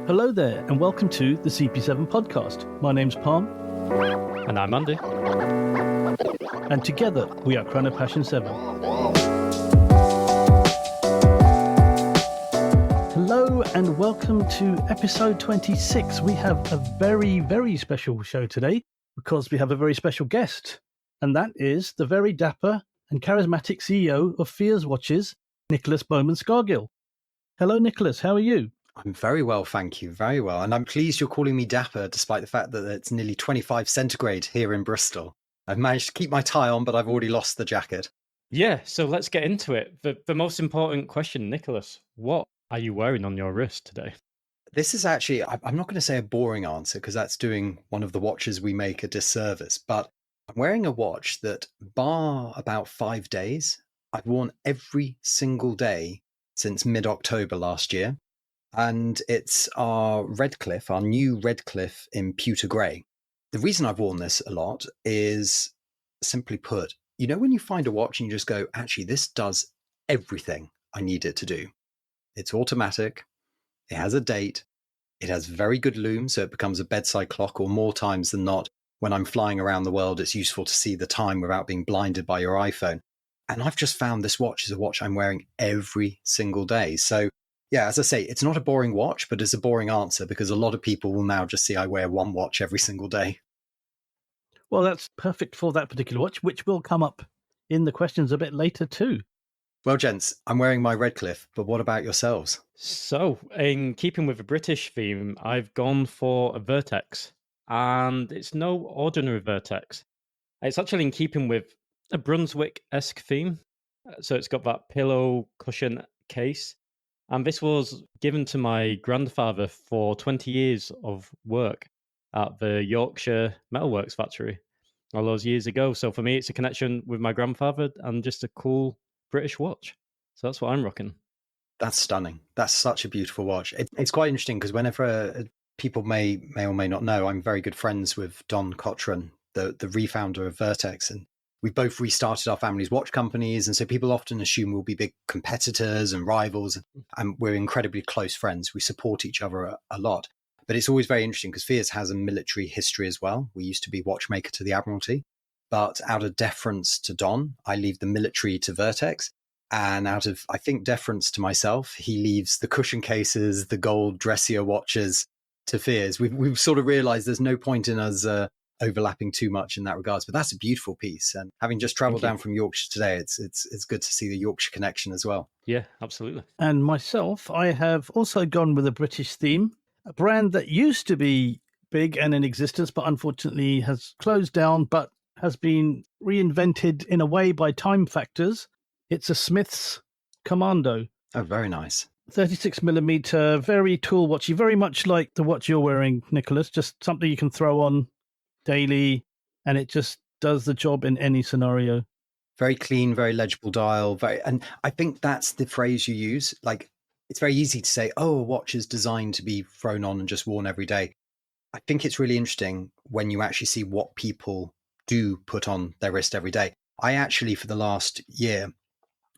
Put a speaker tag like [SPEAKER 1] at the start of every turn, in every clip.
[SPEAKER 1] Hello there, and welcome to the CP7 podcast. My name's Palm.
[SPEAKER 2] And I'm Andy.
[SPEAKER 1] And together we are Chrono Passion 7. Hello and welcome to episode 26. We have a very, very special show today because we have a very special guest. And that is the very dapper and charismatic CEO of Fears Watches, Nicholas Bowman-Scargill. Hello, Nicholas. How are you?
[SPEAKER 3] I'm very well, thank you. Very well. And I'm pleased you're calling me dapper, despite the fact that it's nearly 25 centigrade here in Bristol. I've managed to keep my tie on, but I've already lost the jacket.
[SPEAKER 2] Yeah, so let's get into it. The most important question, Nicholas, what are you wearing on your wrist today?
[SPEAKER 3] This is actually, I'm not going to say a boring answer because that's doing one of the watches we make a disservice, but I'm wearing a watch that, bar about 5 days, I've worn every single day since mid-October last year. And it's our Redcliffe, our new Redcliffe in pewter grey. The reason I've worn this a lot is, simply put, you know when you find a watch and you just go, actually, this does everything I need it to do. It's automatic, it has a date, it has very good lume, so it becomes a bedside clock, or more times than not, when I'm flying around the world, it's useful to see the time without being blinded by your iPhone. And I've just found this watch is a watch I'm wearing every single day. So yeah, as I say, it's not a boring watch, but it's a boring answer because a lot of people will now just see I wear one watch every single day.
[SPEAKER 1] Well, that's perfect for that particular watch, which will come up in the questions a bit later too.
[SPEAKER 3] Well, gents, I'm wearing my Redcliffe, but what about yourselves?
[SPEAKER 2] So, in keeping with the British theme, I've gone for a Vertex, and it's no ordinary Vertex. It's actually in keeping with a Brunswick-esque theme. So it's got that pillow cushion case. And this was given to my grandfather for 20 years of work at the Yorkshire Metalworks factory all those years ago. So for me, it's a connection with my grandfather and just a cool British watch. So that's what I'm rocking.
[SPEAKER 3] That's stunning. That's such a beautiful watch. It's quite interesting because whenever people may or may not know, I'm very good friends with Don Cochran, the refounder of Vertex, and we both restarted our family's watch companies. And so people often assume we'll be big competitors and rivals, and we're incredibly close friends. We support each other a lot. But it's always very interesting because Fears has a military history as well. We used to be watchmaker to the Admiralty. But out of deference to Don, I leave the military to Vertex. And out of, I think, deference to myself, he leaves the cushion cases, the gold dressier watches to Fears. We've sort of realized there's no point in us overlapping too much in that regards, but that's a beautiful piece. And having just traveled down from Yorkshire today, it's good to see the Yorkshire connection as well.
[SPEAKER 2] Yeah, absolutely.
[SPEAKER 1] And myself, I have also gone with a British theme, a brand that used to be big and in existence, but unfortunately has closed down, but has been reinvented in a way by time factors. It's a Smith's Commando.
[SPEAKER 3] Oh, very nice.
[SPEAKER 1] 36mm, very tool watchy, very much like the watch you're wearing, Nicholas, just something you can throw on daily, and it just does the job in any scenario.
[SPEAKER 3] Very clean, very legible dial. And I think that's the phrase you use. Like, it's very easy to say, oh, a watch is designed to be thrown on and just worn every day. I think it's really interesting when you actually see what people do put on their wrist every day. I actually, for the last year,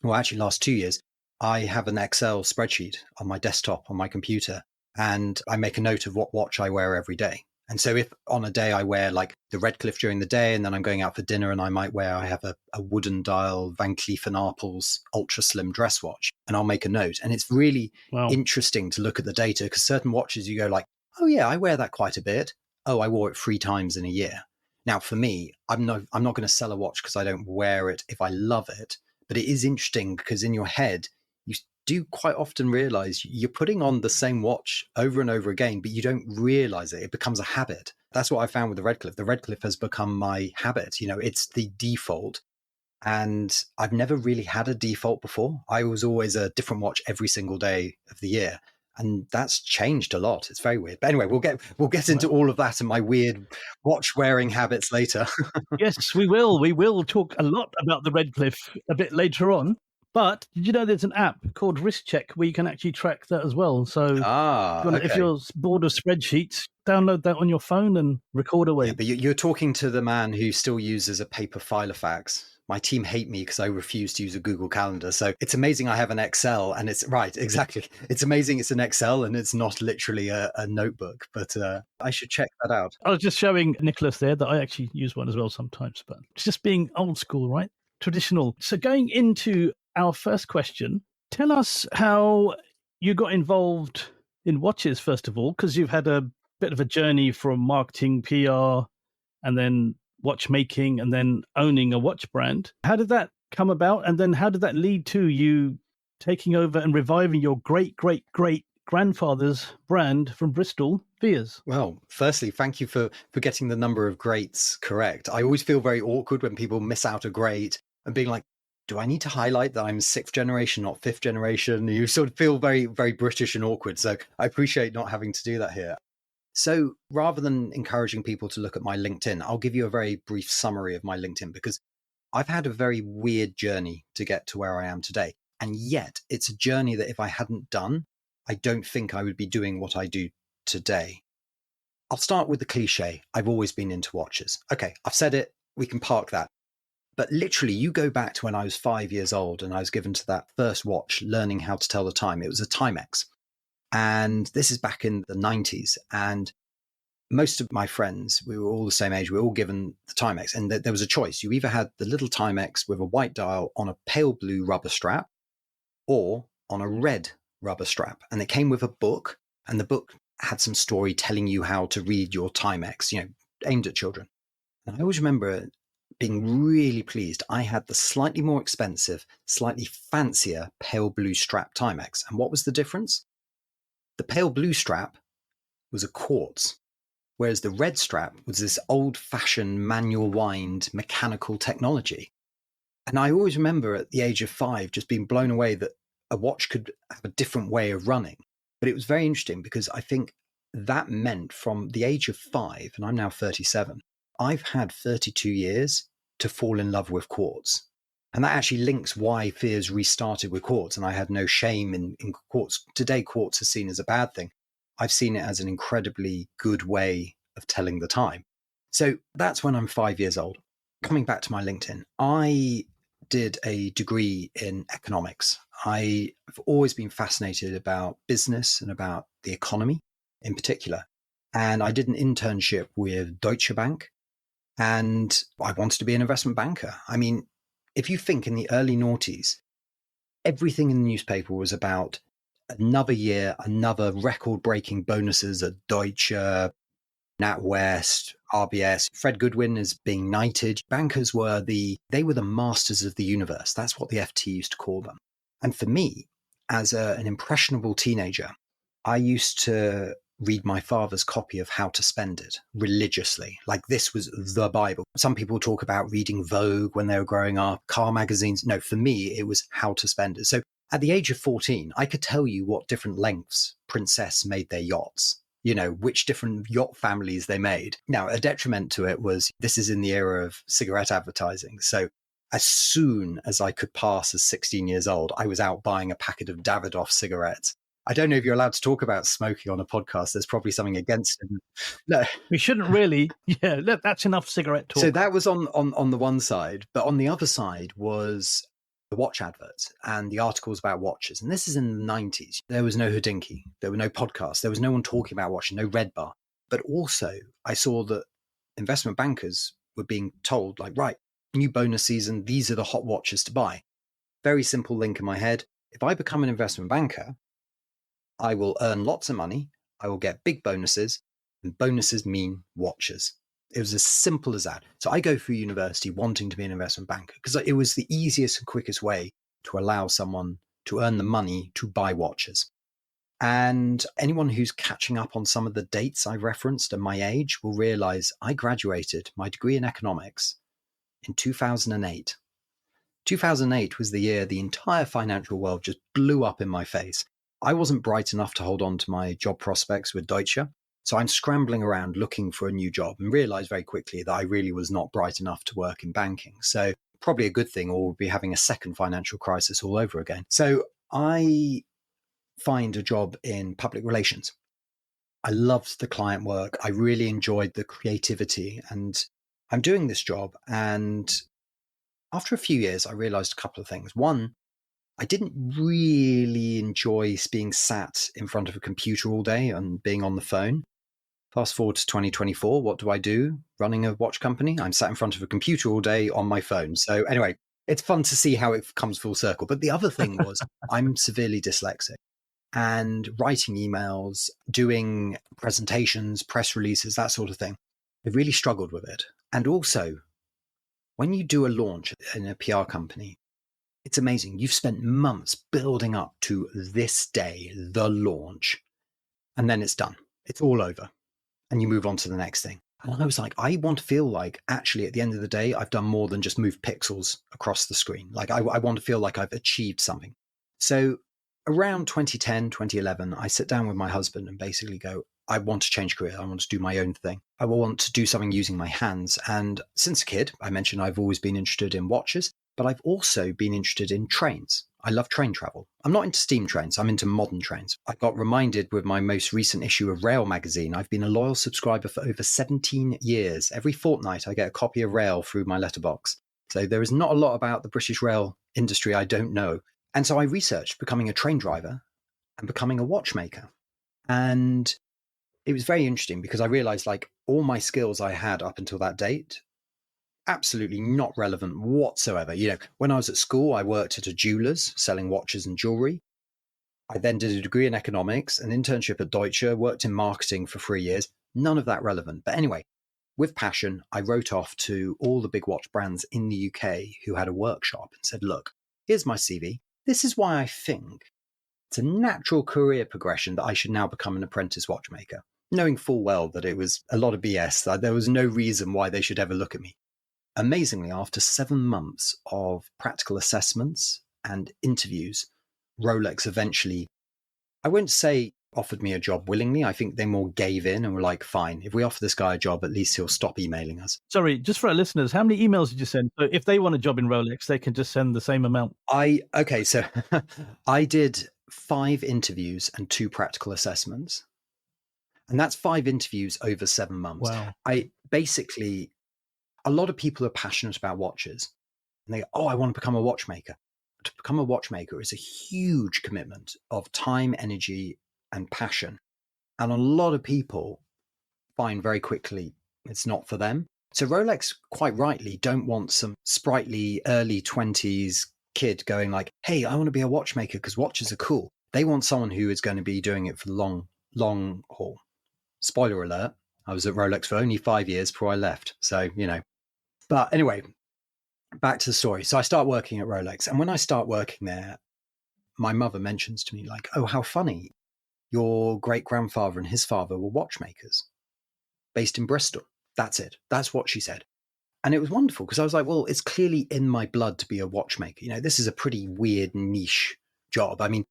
[SPEAKER 3] well, actually last 2 years, I have an Excel spreadsheet on my desktop, on my computer, and I make a note of what watch I wear every day. And so if on a day I wear like the Redcliffe during the day, and then I'm going out for dinner and I have a wooden dial Van Cleef & Arpels ultra slim dress watch, and I'll make a note. And it's really interesting to look at the data because certain watches you go like, oh yeah, I wear that quite a bit. Oh, I wore it 3 times in a year. Now for me, I'm not going to sell a watch because I don't wear it if I love it. But it is interesting because in your head, you do quite often realize you're putting on the same watch over and over again, but you don't realize it. It becomes a habit. That's what I found with the Redcliffe. The Redcliffe has become my habit. You know, it's the default. And I've never really had a default before. I was always a different watch every single day of the year. And that's changed a lot. It's very weird. But anyway, we'll get into all of that and my weird watch wearing habits later.
[SPEAKER 1] Yes, we will. We will talk a lot about the Redcliffe a bit later on. But did you know there's an app called Wrist Check where you can actually track that as well? So if you're bored of spreadsheets, download that on your phone and record away.
[SPEAKER 3] Yeah, but you're talking to the man who still uses a paper filofax My team hate me because I refuse to use a Google Calendar. So it's amazing I have an Excel, and it's right, exactly. It's amazing it's an Excel and it's not literally a notebook, but I should check that out.
[SPEAKER 1] I was just showing Nicholas there that I actually use one as well sometimes, but it's just being old school, right? Traditional. So going into our first question, tell us how you got involved in watches, first of all, because you've had a bit of a journey from marketing, PR, and then watchmaking, and then owning a watch brand. How did that come about? And then how did that lead to you taking over and reviving your great, great, great grandfather's brand from Bristol, Veers?
[SPEAKER 3] Well, firstly, thank you for getting the number of greats correct. I always feel very awkward when people miss out a great and being like, do I need to highlight that I'm sixth generation, not fifth generation? You sort of feel very, very British and awkward. So I appreciate not having to do that here. So rather than encouraging people to look at my LinkedIn, I'll give you a very brief summary of my LinkedIn, because I've had a very weird journey to get to where I am today. And yet it's a journey that if I hadn't done, I don't think I would be doing what I do today. I'll start with the cliche. I've always been into watches. Okay, I've said it. We can park that. But literally, you go back to when I was 5 years old and I was given to that first watch, learning how to tell the time. It was a Timex. And this is back in the 90s. And most of my friends, we were all the same age. We were all given the Timex. And there was a choice. You either had the little Timex with a white dial on a pale blue rubber strap or on a red rubber strap. And it came with a book. And the book had some story telling you how to read your Timex, aimed at children. And I always remember being really pleased. I had the slightly more expensive, slightly fancier pale blue strap Timex. And what was the difference? The pale blue strap was a quartz, whereas the red strap was this old-fashioned manual wind mechanical technology. And I always remember at the age of 5 just being blown away that a watch could have a different way of running. But it was very interesting because I think that meant from the age of 5, and I'm now 37, I've had 32 years to fall in love with quartz. And that actually links why Fears restarted with quartz. And I had no shame in quartz. Today, quartz is seen as a bad thing. I've seen it as an incredibly good way of telling the time. So that's when I'm 5 years old. Coming back to my LinkedIn, I did a degree in economics. I've always been fascinated about business and about the economy in particular. And I did an internship with Deutsche Bank. And I wanted to be an investment banker. I mean, if you think in the early noughties, everything in the newspaper was about another year, another record-breaking bonuses at Deutsche, NatWest, RBS. Fred Goodwin is being knighted. Bankers were the masters of the universe. That's what the FT used to call them. And for me, as an impressionable teenager, I used to read my father's copy of How to Spend It religiously. Like this was the Bible. Some people talk about reading Vogue when they were growing up, car magazines. No, for me, it was How to Spend It. So at the age of 14, I could tell you what different lengths Princess made their yachts, which different yacht families they made. Now, a detriment to it was this is in the era of cigarette advertising. So as soon as I could pass as 16 years old, I was out buying a packet of Davidoff cigarettes. I don't know if you're allowed to talk about smoking on a podcast. There's probably something against it. No,
[SPEAKER 1] we shouldn't really. Yeah, that's enough cigarette talk.
[SPEAKER 3] So that was on the one side, but on the other side was the watch adverts and the articles about watches. And this is in the 90s. There was no Hodinkee. There were no podcasts. There was no one talking about watching, no Red Bar. But also I saw that investment bankers were being told, like, right, new bonus season, these are the hot watches to buy. Very simple link in my head. If I become an investment banker, I will earn lots of money, I will get big bonuses, and bonuses mean watches. It was as simple as that. So I go through university wanting to be an investment banker because it was the easiest and quickest way to allow someone to earn the money to buy watches. And anyone who's catching up on some of the dates I referenced and my age will realize I graduated my degree in economics in 2008. 2008 was the year the entire financial world just blew up in my face. I wasn't bright enough to hold on to my job prospects with Deutsche. So I'm scrambling around looking for a new job and realized very quickly that I really was not bright enough to work in banking. So probably a good thing, or we'll be having a second financial crisis all over again. So I find a job in public relations. I loved the client work. I really enjoyed the creativity, and I'm doing this job and after a few years, I realized a couple of things. One, I didn't really enjoy being sat in front of a computer all day and being on the phone. Fast forward to 2024, what do? Running a watch company? I'm sat in front of a computer all day on my phone. So anyway, it's fun to see how it comes full circle. But the other thing was I'm severely dyslexic, and writing emails, doing presentations, press releases, that sort of thing. I really struggled with it. And also, when you do a launch in a PR company, it's amazing. You've spent months building up to this day, the launch, and then it's done. It's all over. And you move on to the next thing. And I was like, I want to feel like actually at the end of the day, I've done more than just move pixels across the screen. Like I want to feel like I've achieved something. So around 2010, 2011, I sit down with my husband and basically go, I want to change career. I want to do my own thing. I want to do something using my hands. And since a kid, I mentioned I've always been interested in watches, but I've also been interested in trains. I love train travel. I'm not into steam trains. I'm into modern trains. I got reminded with my most recent issue of Rail magazine. I've been a loyal subscriber for over 17 years. Every fortnight, I get a copy of Rail through my letterbox. So there is not a lot about the British rail industry I don't know. And so I researched becoming a train driver and becoming a watchmaker. And it was very interesting because I realized like all my skills I had up until that date, absolutely not relevant whatsoever. You know, when I was at school, I worked at a jeweler's selling watches and jewelry. I then did a degree in economics, an internship at Deutsche, worked in marketing for 3 years. None of that relevant. But anyway, with passion, I wrote off to all the big watch brands in the UK who had a workshop and said, look, here's my CV. This is why I think it's a natural career progression that I should now become an apprentice watchmaker, knowing full well that it was a lot of BS, that there was no reason why they should ever look at me. Amazingly, after 7 months of practical assessments and interviews, Rolex eventually, I won't say offered me a job willingly. I think they more gave in and were like, fine, if we offer this guy a job, at least he'll stop emailing us.
[SPEAKER 1] Sorry, just for our listeners, how many emails did you send? So if they want a job in Rolex, they can just send the same amount.
[SPEAKER 3] So I did 5 interviews and 2 practical assessments. And that's 5 interviews over 7 months.
[SPEAKER 1] Wow.
[SPEAKER 3] A lot of people are passionate about watches and they go, oh, I want to become a watchmaker. To become a watchmaker is a huge commitment of time, energy, and passion. And a lot of people find very quickly it's not for them. So Rolex, quite rightly, don't want some sprightly early 20s kid going like, hey, I want to be a watchmaker because watches are cool. They want someone who is going to be doing it for the long haul. Spoiler alert, I was at Rolex for only 5 years before I left. So, you know. But anyway, back to the story. So I start working at Rolex. And when I start working there, my mother mentions to me like, oh, how funny. Your great-grandfather and his father were watchmakers based in Bristol. That's it. That's what she said. And it was wonderful because I was like, well, it's clearly in my blood to be a watchmaker. You know, this is a pretty weird niche job. I mean,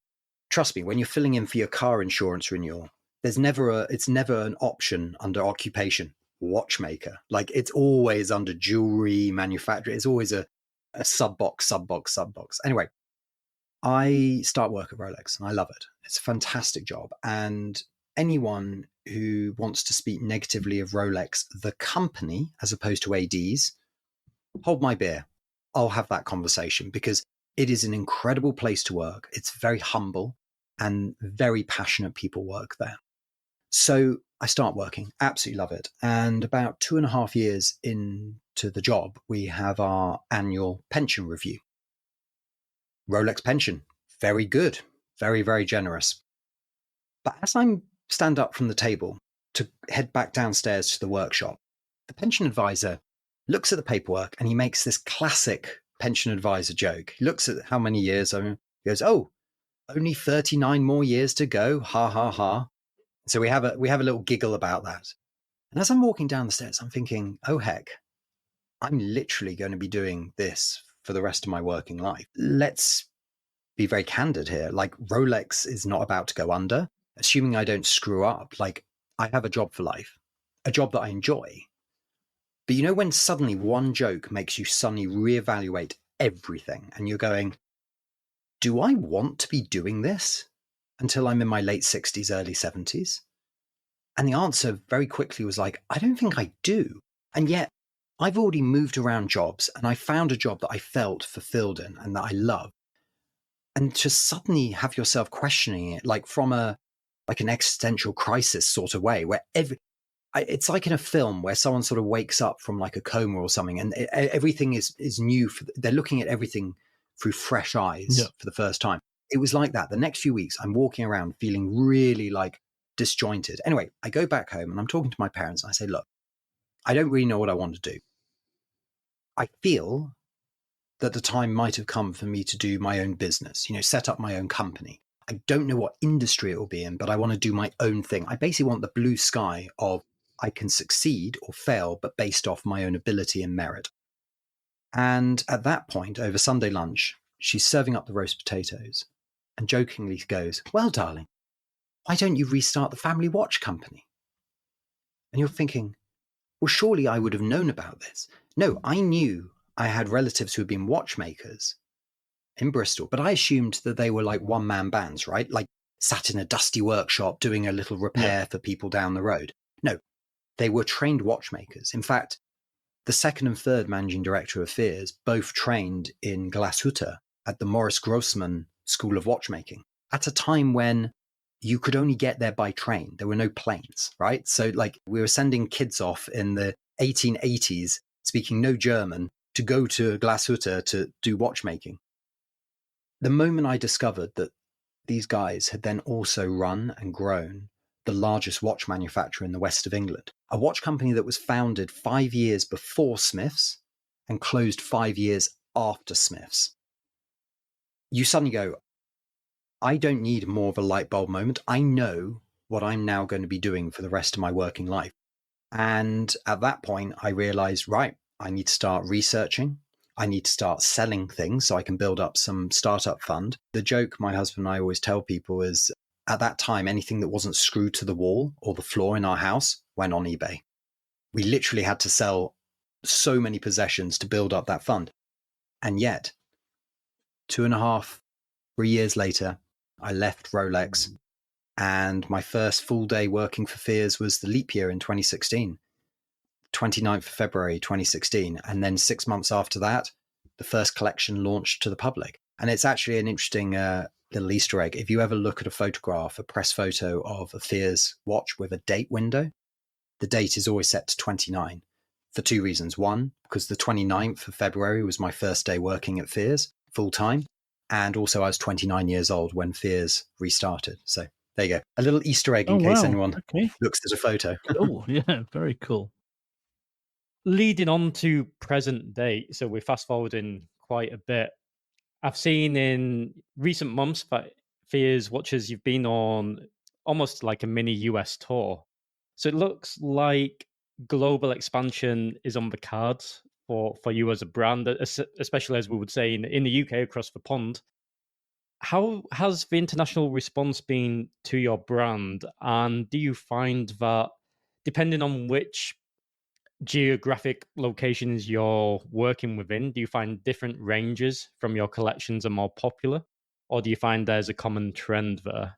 [SPEAKER 3] trust me, when you're filling in for your car insurance renewal, it's never an option under occupation, watchmaker. Like it's always under jewelry, manufacturer. It's always a sub box. Anyway, I start work at Rolex and I love it. It's a fantastic job. And anyone who wants to speak negatively of Rolex, the company, as opposed to ADs, hold my beer. I'll have that conversation because it is an incredible place to work. It's very humble and very passionate people work there. So I start working, absolutely love it. And about 2.5 years into the job, we have our annual pension review. Rolex pension, very good, very, very generous. But as I stand up from the table to head back downstairs to the workshop, the pension advisor looks at the paperwork and he makes this classic pension advisor joke. He looks at how many years, he goes, oh, only 39 more years to go, ha, ha, ha. So we have a little giggle about that. And as I'm walking down the stairs, I'm thinking, oh, heck, I'm literally going to be doing this for the rest of my working life. Let's be very candid here. Like Rolex is not about to go under, assuming I don't screw up. Like I have a job for life, a job that I enjoy. But you know, when suddenly one joke makes you suddenly reevaluate everything and you're going, do I want to be doing this until I'm in my late 60s, early 70s? And the answer very quickly was like, I don't think I do. And yet I've already moved around jobs and I found a job that I felt fulfilled in and that I love. And to suddenly have yourself questioning it, like from like an existential crisis sort of way, where it's like in a film where someone sort of wakes up from like a coma or something, and everything is new. They're looking at everything through fresh eyes for the first time. It was like that. The next few weeks, I'm walking around feeling really like disjointed. Anyway, I go back home and I'm talking to my parents and I say, look, I don't really know what I want to do. I feel that the time might have come for me to do my own business, set up my own company. I don't know what industry it will be in, but I want to do my own thing. I basically want the blue sky of I can succeed or fail, but based off my own ability and merit. And at that point, over Sunday lunch, she's serving up the roast potatoes and jokingly goes, well, darling, why don't you restart the family watch company? And you're thinking, well, surely I would have known about this. No, I knew I had relatives who had been watchmakers in Bristol, but I assumed that they were like one-man bands, right? Like sat in a dusty workshop doing a little repair for people down the road. No, they were trained watchmakers. In fact, the second and third managing director of Fears both trained in Glashütte at the Morris Grossman School of Watchmaking at a time when you could only get there by train. There were no planes, right? So like we were sending kids off in the 1880s speaking no German to go to Glashütte to do watchmaking. The moment I discovered that these guys had then also run and grown the largest watch manufacturer in the west of England, a watch company that was founded 5 years before Smith's and closed 5 years after Smith's, you suddenly go, I don't need more of a light bulb moment. I know what I'm now going to be doing for the rest of my working life. And at that point, I realized, right, I need to start researching. I need to start selling things so I can build up some startup fund. The joke my husband and I always tell people is at that time, anything that wasn't screwed to the wall or the floor in our house went on eBay. We literally had to sell so many possessions to build up that fund. And yet, 2.5, 3 years later, I left Rolex, and my first full day working for Fears was the leap year in 2016, 29th of February 2016. And then 6 months after that, the first collection launched to the public. And it's actually an interesting little Easter egg. If you ever look at a photograph, a press photo of a Fears watch with a date window, the date is always set to 29 for two reasons. One, because the 29th of February was my first day working at Fears full time. And also I was 29 years old when Fears restarted. So there you go. A little Easter egg in case anyone looks at a photo.
[SPEAKER 1] Oh, yeah, very cool.
[SPEAKER 2] Leading on to present day, so we're fast forwarding quite a bit. I've seen in recent months that Fears watches you've been on almost like a mini US tour. So it looks like global expansion is on the cards for you as a brand, especially as we would say in the UK across the pond. How has the international response been to your brand? And do you find that depending on which geographic locations you're working within, do you find different ranges from your collections are more popular? Or do you find there's a common trend there?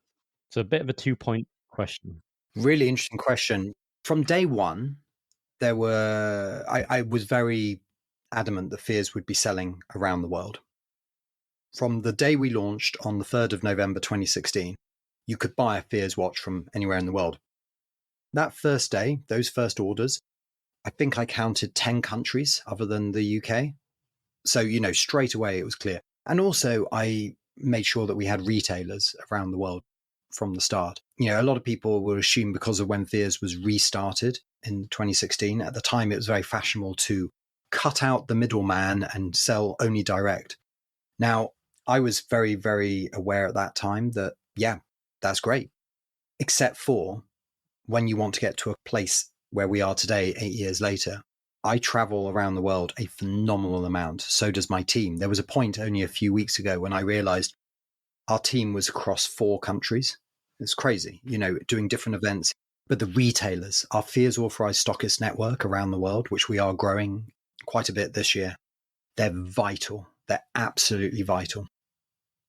[SPEAKER 2] So a bit of a 2-point question.
[SPEAKER 3] Really interesting question. From day one, I was very adamant that Fears would be selling around the world. From the day we launched on the 3rd of November 2016, you could buy a Fears watch from anywhere in the world. That first day, those first orders, I think I counted 10 countries other than the UK. So, straight away it was clear. And also I made sure that we had retailers around the world from the start. A lot of people will assume because of when Fears was restarted in 2016, at the time it was very fashionable to cut out the middleman and sell only direct. Now, I was very, very aware at that time that, yeah, that's great. Except for when you want to get to a place where we are today, 8 years later, I travel around the world a phenomenal amount. So does my team. There was a point only a few weeks ago when I realized our team was across 4 countries. It's crazy, doing different events. But the retailers, our Fears authorized stockist network around the world, which we are growing quite a bit this year, they're vital. They're absolutely vital.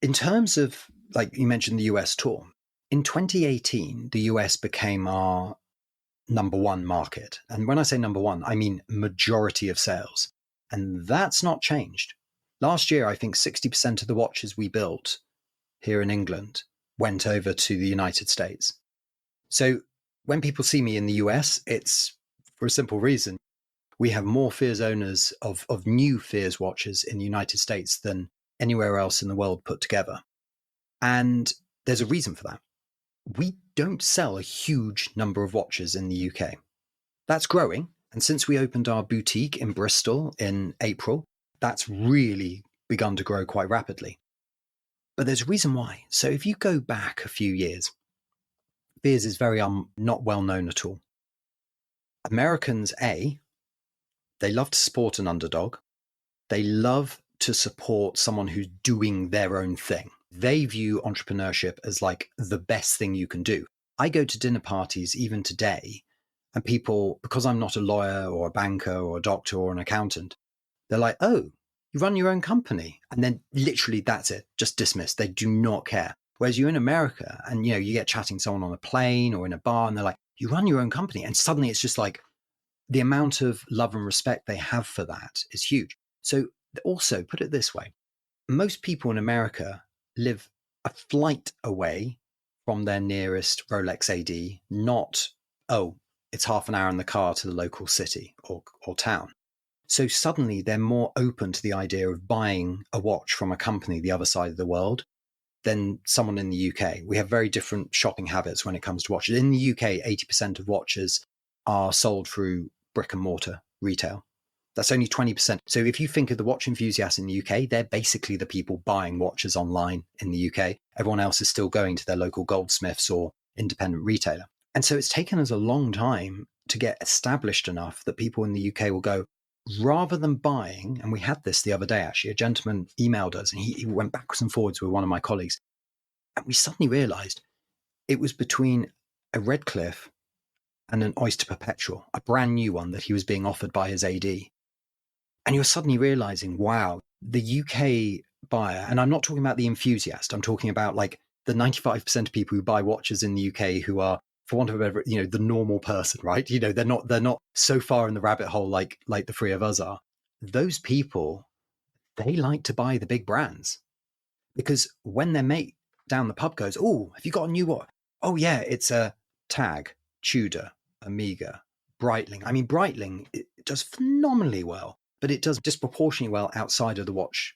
[SPEAKER 3] In terms of, like you mentioned, the US tour, in 2018, the US became our number one market. And when I say number one, I mean majority of sales. And that's not changed. Last year, I think 60% of the watches we built here in England went over to the United States. So when people see me in the US, it's for a simple reason. We have more Fears owners of new Fears watches in the United States than anywhere else in the world put together. And there's a reason for that. We don't sell a huge number of watches in the UK. That's growing. And since we opened our boutique in Bristol in April, that's really begun to grow quite rapidly. But there's a reason why. So if you go back a few years, Fears is very not well known at all. Americans, they love to support an underdog. They love to support someone who's doing their own thing. They view entrepreneurship as like the best thing you can do. I go to dinner parties even today, and people, because I'm not a lawyer or a banker or a doctor or an accountant, they're like, oh, you run your own company. And then literally that's it, just dismissed. They do not care. Whereas you're in America and, you get chatting to someone on a plane or in a bar and they're like, you run your own company. And suddenly it's just like the amount of love and respect they have for that is huge. So also put it this way, most people in America live a flight away from their nearest Rolex AD, not, it's half an hour in the car to the local city or town. So suddenly they're more open to the idea of buying a watch from a company the other side of the world than someone in the UK. We have very different shopping habits when it comes to watches. In the UK, 80% of watches are sold through brick and mortar retail. That's only 20%. So if you think of the watch enthusiasts in the UK, they're basically the people buying watches online in the UK. Everyone else is still going to their local goldsmiths or independent retailer. And so it's taken us a long time to get established enough that people in the UK will go, rather than buying, and we had this the other day, actually, a gentleman emailed us and he went backwards and forwards with one of my colleagues. And we suddenly realized it was between a Redcliffe and an Oyster Perpetual, a brand new one that he was being offered by his AD. And you're suddenly realizing, wow, the UK buyer, and I'm not talking about the enthusiast, I'm talking about like the 95% of people who buy watches in the UK who are, for want of a better, the normal person, right? They're not so far in the rabbit hole like the three of us are. Those people, they like to buy the big brands because when their mate down the pub goes, oh, have you got a new watch? Oh yeah, it's a Tag, Tudor, Omega, Breitling. I mean, Breitling, it does phenomenally well, but it does disproportionately well outside of the watch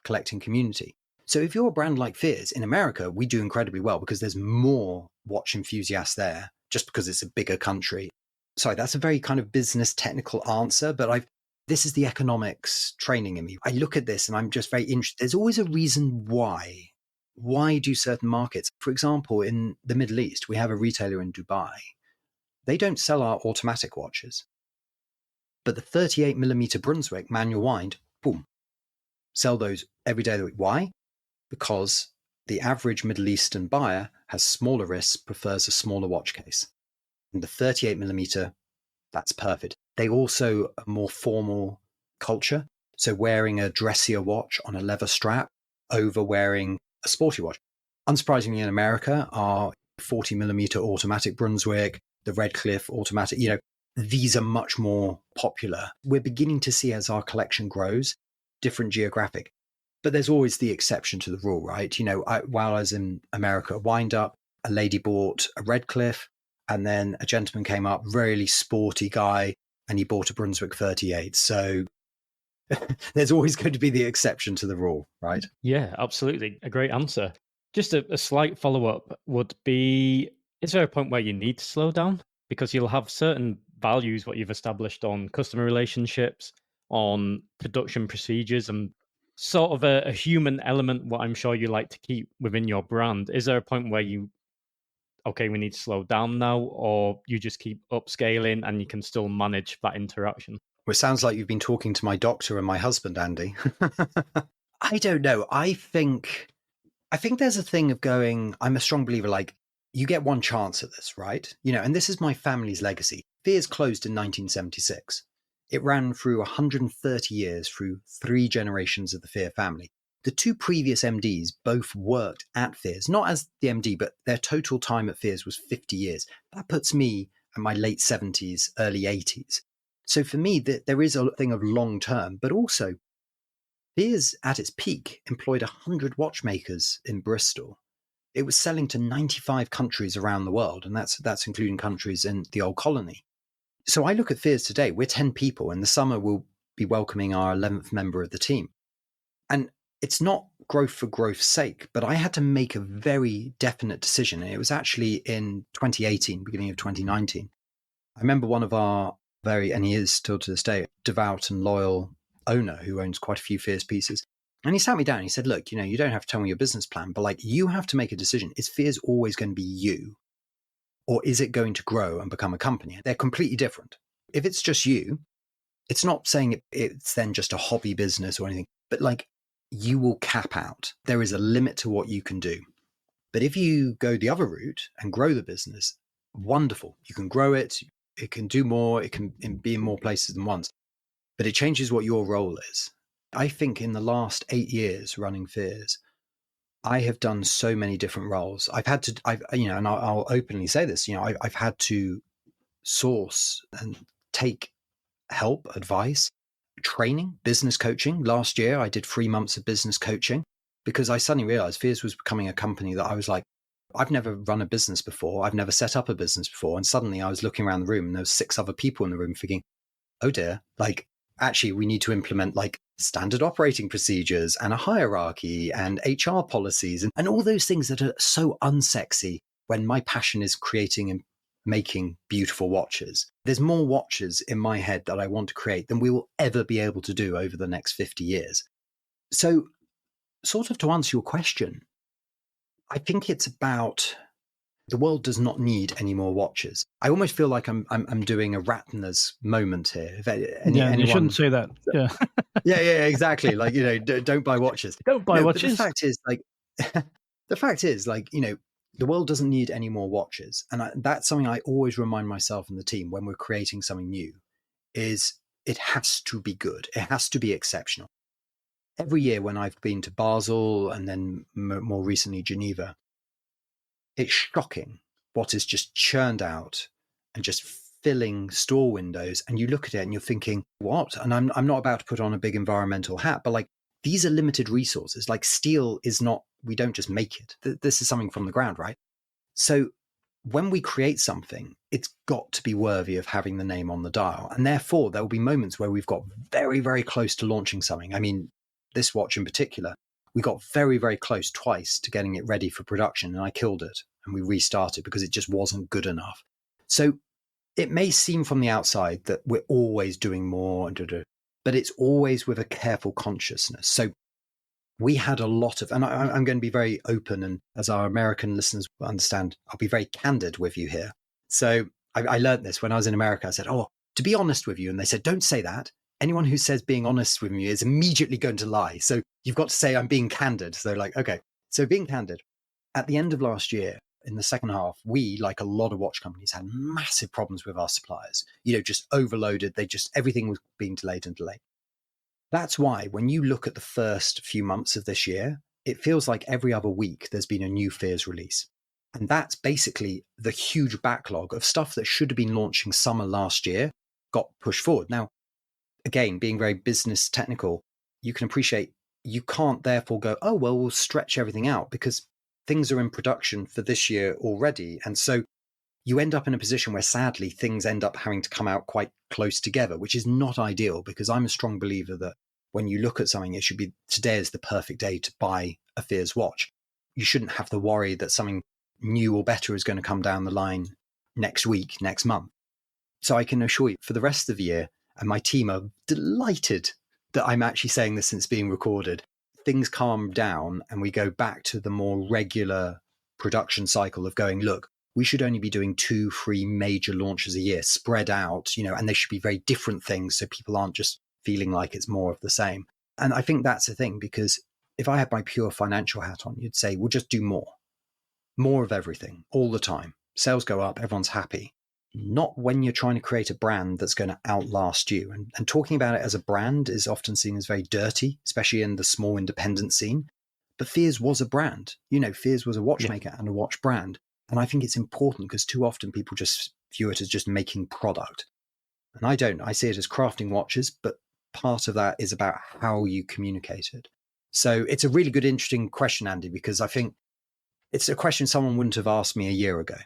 [SPEAKER 3] collecting community. So if you're a brand like Fears, in America, we do incredibly well because there's more watch enthusiasts there just because it's a bigger country. Sorry, that's a very kind of business technical answer, but this is the economics training in me. I look at this and I'm just very interested. There's always a reason why. Why do certain markets? For example, in the Middle East, we have a retailer in Dubai. They don't sell our automatic watches, but the 38mm Brunswick manual wind, boom, sell those every day of the week. Why? Because the average Middle Eastern buyer has smaller wrists, prefers a smaller watch case. And the 38mm, that's perfect. They also a more formal culture. So wearing a dressier watch on a leather strap over wearing a sporty watch. Unsurprisingly, in America, our 40mm automatic Brunswick, the Redcliffe automatic, these are much more popular. We're beginning to see as our collection grows, different geographic. But there's always the exception to the rule, right? While I was in America, wind up, a lady bought a Redcliffe, and then a gentleman came up, really sporty guy, and he bought a Brunswick 38. So there's always going to be the exception to the rule, right?
[SPEAKER 2] Yeah, absolutely. A great answer. Just a slight follow-up would be, is there a point where you need to slow down? Because you'll have certain values, what you've established on customer relationships, on production procedures, and sort of a human element, what I'm sure you like to keep within your brand. Is there a point where we need to slow down now, or you just keep upscaling and you can still manage that interaction?
[SPEAKER 3] Well, it sounds like you've been talking to my doctor and my husband, Andy. I don't know. I think there's a thing of going, I'm a strong believer, like you get one chance at this, right? And this is my family's legacy. Fears closed in 1976. It ran through 130 years through 3 generations of the Fear family. The 2 previous MDs both worked at Fears, not as the MD, but their total time at Fears was 50 years. That puts me in my late 70s, early 80s. So for me, there is a thing of long term, but also Fears at its peak employed 100 watchmakers in Bristol. It was selling to 95 countries around the world, and that's including countries in the old colony. So I look at Fears today, we're 10 people. In the summer, we'll be welcoming our 11th member of the team. And it's not growth for growth's sake, but I had to make a very definite decision. And it was actually in 2018, beginning of 2019. I remember one of our and he is still to this day, devout and loyal owner who owns quite a few Fears pieces. And he sat me down and he said, look, you don't have to tell me your business plan, but like you have to make a decision. Is Fears always going to be you? Or is it going to grow and become a company? They're completely different. If it's just you, it's not saying it's then just a hobby business or anything, but like you will cap out. There is a limit to what you can do. But if you go the other route and grow the business, wonderful. You can grow it. It can do more. It can be in more places than once. But it changes what your role is. I think in the last 8 years running Fears, I have done so many different roles. And I'll openly say this, I've had to source and take help, advice, training, business coaching. Last year, I did 3 months of business coaching because I suddenly realized Fears was becoming a company that I was like, I've never run a business before. I've never set up a business before. And suddenly I was looking around the room and there was 6 other people in the room thinking, oh dear, like actually we need to implement like standard operating procedures and a hierarchy and HR policies and all those things that are so unsexy when my passion is creating and making beautiful watches. There's more watches in my head that I want to create than we will ever be able to do over the next 50 years. So sort of to answer your question, I think it's about the world does not need any more watches. I almost feel like I'm doing a Ratner's moment here.
[SPEAKER 1] You shouldn't say that. Yeah,
[SPEAKER 3] yeah, exactly. Like don't buy watches.
[SPEAKER 1] Don't buy watches.
[SPEAKER 3] The fact is, the world doesn't need any more watches, and that's something I always remind myself and the team when we're creating something new. Is it has to be good. It has to be exceptional. Every year when I've been to Basel and then more recently Geneva, it's shocking what is just churned out and just filling store windows. And you look at it and you're thinking, what? And I'm not about to put on a big environmental hat, but like these are limited resources. Like steel is not, we don't just make it. This is something from the ground, right? So when we create something, it's got to be worthy of having the name on the dial. And therefore, there will be moments where we've got very, very close to launching something. I mean, this watch in particular, we got very, very close twice to getting it ready for production, and I killed it and we restarted because it just wasn't good enough. So it may seem from the outside that we're always doing more, but it's always with a careful consciousness. So we had a lot of, and I'm going to be very open, and as our American listeners will understand, I'll be very candid with you here. So I learned this when I was in America. I said, to be honest with you. And they said, don't say that. Anyone who says being honest with me is immediately going to lie. So you've got to say I'm being candid. So like, okay. So being candid, at the end of last year, in the second half, we, like a lot of watch companies, had massive problems with our suppliers, just overloaded. Everything was being delayed and delayed. That's why when you look at the first few months of this year, it feels like every other week there's been a new Fears release. And that's basically the huge backlog of stuff that should have been launching summer last year got pushed forward. Now, again, being very business technical, you can appreciate you can't therefore go, we'll stretch everything out because things are in production for this year already. And so you end up in a position where sadly things end up having to come out quite close together, which is not ideal because I'm a strong believer that when you look at something, it should be today is the perfect day to buy a Fears watch. You shouldn't have to worry that something new or better is going to come down the line next week, next month. So I can assure you for the rest of the year, and my team are delighted that I'm actually saying this since being recorded, things calm down and we go back to the more regular production cycle of going, look, we should only be doing 2-3 major launches a year spread out, and they should be very different things so people aren't just feeling like it's more of the same. And I think that's the thing, because if I had my pure financial hat on, you'd say, we'll just do more of everything all the time. Sales go up, everyone's happy. Not when you're trying to create a brand that's going to outlast you. And talking about it as a brand is often seen as very dirty, especially in the small independent scene. But Fears was a brand. Fears was a watchmaker and a watch brand. And I think it's important because too often people just view it as just making product. And I don't. I see it as crafting watches, but part of that is about how you communicate it. So it's a really good, interesting question, Andy, because I think it's a question someone wouldn't have asked me a year ago.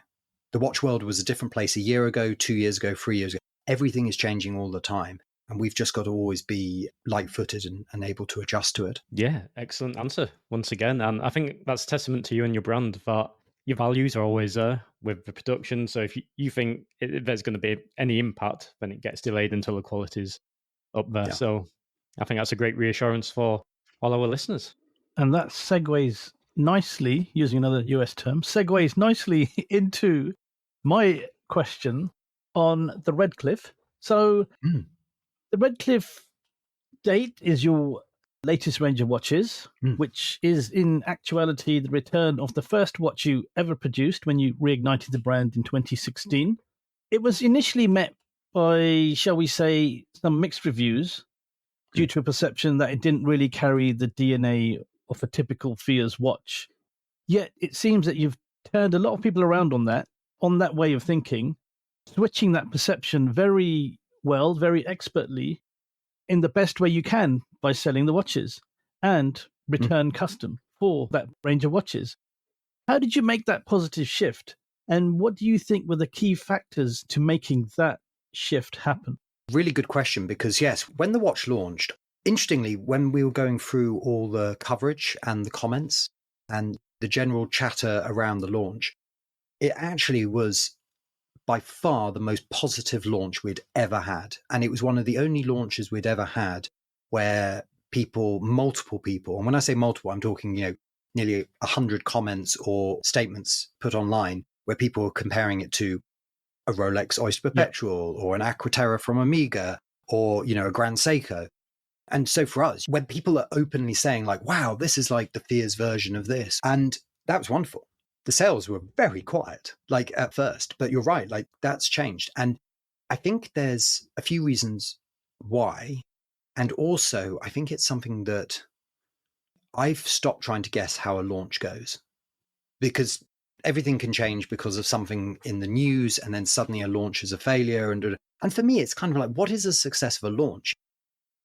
[SPEAKER 3] The watch world was a different place a year ago, 2 years ago, 3 years ago. Everything is changing all the time. And we've just got to always be light-footed and able to adjust to it.
[SPEAKER 2] Yeah, excellent answer once again. And I think that's testament to you and your brand that your values are always there with the production. So if you think there's going to be any impact, then it gets delayed until the quality's up there.
[SPEAKER 3] Yeah.
[SPEAKER 2] So I think that's a great reassurance for all our listeners.
[SPEAKER 1] And that segues nicely, using another US term, segues nicely into my question on the Redcliffe. So the Redcliffe date is your latest range of watches, which is in actuality the return of the first watch you ever produced when you reignited the brand in 2016. It was initially met by, shall we say, some mixed reviews due to a perception that it didn't really carry the DNA of a typical Fiers watch. Yet it seems that you've turned a lot of people around on that way of thinking, switching that perception very well, very expertly, in the best way you can by selling the watches and return custom for that range of watches. How did you make that positive shift? And what do you think were the key factors to making that shift happen?
[SPEAKER 3] Really good question, because yes, when the watch launched, interestingly, when we were going through all the coverage and the comments and the general chatter around the launch, it actually was by far the most positive launch we'd ever had. And it was one of the only launches we'd ever had where multiple people, and when I say multiple, I'm talking, nearly 100 comments or statements put online where people were comparing it to a Rolex Oyster Perpetual or an Aquaterra from Omega or, a Grand Seiko. And so for us, when people are openly saying like, wow, this is like the Fiers version of this, and that was wonderful. The sales were very quiet, like at first, but you're right, like that's changed. And I think there's a few reasons why. And also, I think it's something that I've stopped trying to guess how a launch goes, because everything can change because of something in the news, and then suddenly a launch is a failure. And for me, it's kind of like, what is a success of a launch?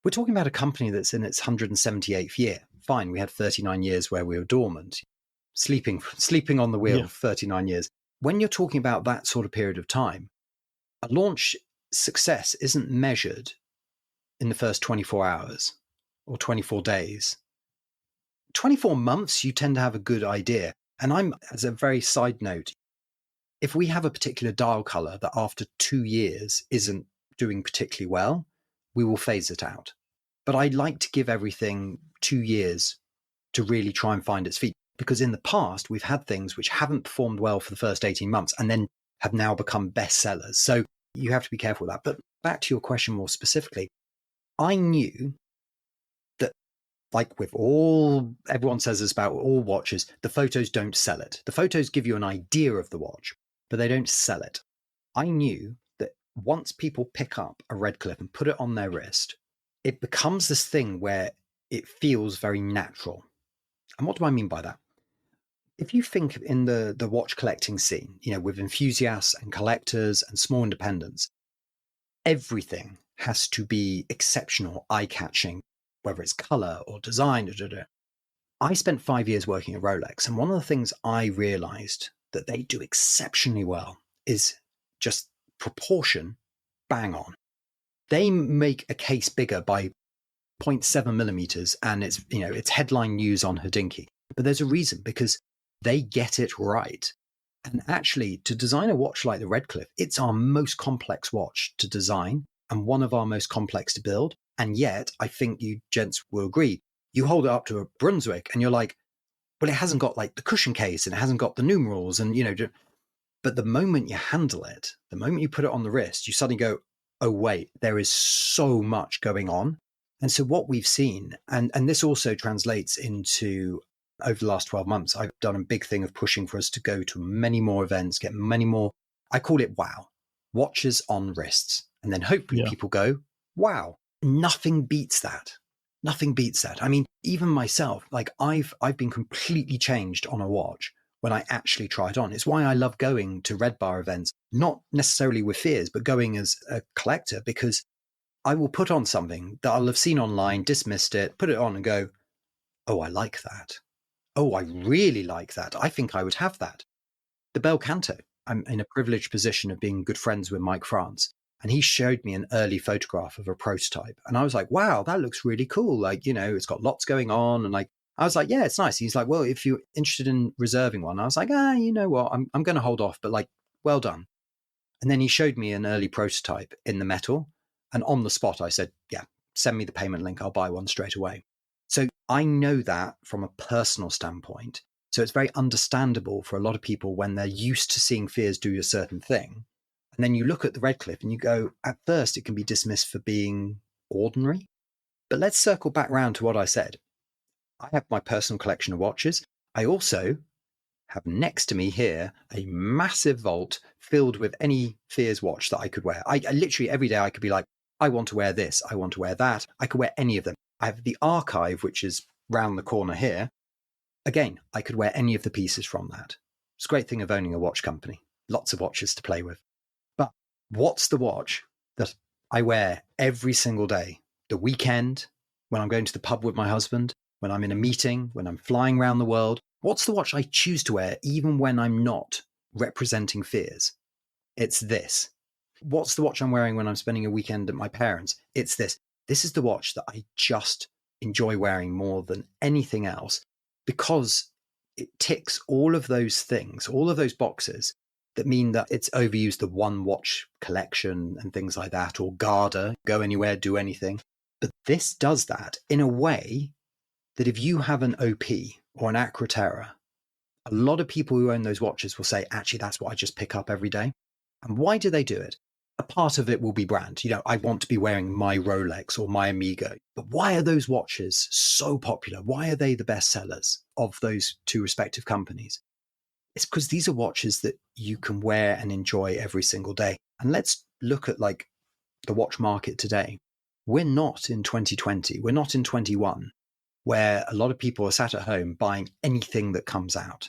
[SPEAKER 3] We're talking about a company that's in its 178th year. Fine, we had 39 years where we were dormant, sleeping on the wheel for 39 years. When you're talking about that sort of period of time, a launch success isn't measured in the first 24 hours or 24 days. 24 months, you tend to have a good idea. And as a very side note, if we have a particular dial color that after 2 years isn't doing particularly well, we will phase it out. But I like to give everything 2 years to really try and find its feet. Because in the past, we've had things which haven't performed well for the first 18 months and then have now become bestsellers. So you have to be careful with that. But back to your question more specifically, I knew that, like with everyone says this about all watches, the photos don't sell it. The photos give you an idea of the watch, but they don't sell it. I knew that once people pick up a Redcliffe and put it on their wrist, it becomes this thing where it feels very natural. And what do I mean by that? If you think in the watch collecting scene, with enthusiasts and collectors and small independents, everything has to be exceptional, eye-catching, whether it's color or design. I spent 5 years working at Rolex, and one of the things I realized that they do exceptionally well is just proportion, bang on. They make a case bigger by 0.7 millimeters, and it's headline news on Hodinkee. But there's a reason, because they get it right. And actually, to design a watch like the Redcliffe, it's our most complex watch to design and one of our most complex to build. And yet, I think you gents will agree, you hold it up to a Brunswick and you're like, well, it hasn't got like the cushion case and it hasn't got the numerals and, but the moment you handle it, the moment you put it on the wrist, you suddenly go, oh, wait, there is so much going on. And so what we've seen, and this also translates into over the last 12 months, I've done a big thing of pushing for us to go to many more events, get many more, I call it WOW, watches on wrists. And then hopefully people go, wow, nothing beats that. Nothing beats that. I mean, even myself, like I've been completely changed on a watch when I actually try it on. It's why I love going to Red Bar events, not necessarily with fears, but going as a collector, because I will put on something that I'll have seen online, dismissed it, put it on and go, oh, I like that. Oh, I really like that. I think I would have that. The Bel Canto. I'm in a privileged position of being good friends with Mike France. And he showed me an early photograph of a prototype. And I was like, wow, that looks really cool. Like, it's got lots going on. And like, I was like, yeah, it's nice. He's like, well, if you're interested in reserving one, I was like, you know what? I'm going to hold off, but like, well done. And then he showed me an early prototype in the metal. And on the spot, I said, yeah, send me the payment link. I'll buy one straight away. So I know that from a personal standpoint. So it's very understandable for a lot of people when they're used to seeing fears do a certain thing. And then you look at the Redcliffe and you go, at first, it can be dismissed for being ordinary. But let's circle back round to what I said. I have my personal collection of watches. I also have next to me here a massive vault filled with any fears watch that I could wear. I literally every day I could be like, I want to wear this. I want to wear that. I could wear any of them. I have the archive, which is round the corner here. Again, I could wear any of the pieces from that. It's a great thing of owning a watch company. Lots of watches to play with. But what's the watch that I wear every single day? The weekend, when I'm going to the pub with my husband, when I'm in a meeting, when I'm flying around the world. What's the watch I choose to wear even when I'm not representing fears? It's this. What's the watch I'm wearing when I'm spending a weekend at my parents'? It's this. This is the watch that I just enjoy wearing more than anything else because it ticks all of those things, all of those boxes that mean that it's overused the one watch collection and things like that, or Garda, go anywhere, do anything. But this does that in a way that if you have an OP or an Acroterra, a lot of people who own those watches will say, actually, that's what I just pick up every day. And why do they do it? A part of it will be brand. I want to be wearing my Rolex or my Amigo. But why are those watches so popular? Why are they the best sellers of those two respective companies? It's because these are watches that you can wear and enjoy every single day. And let's look at like the watch market today. We're not in 2020. We're not in 21, where a lot of people are sat at home buying anything that comes out.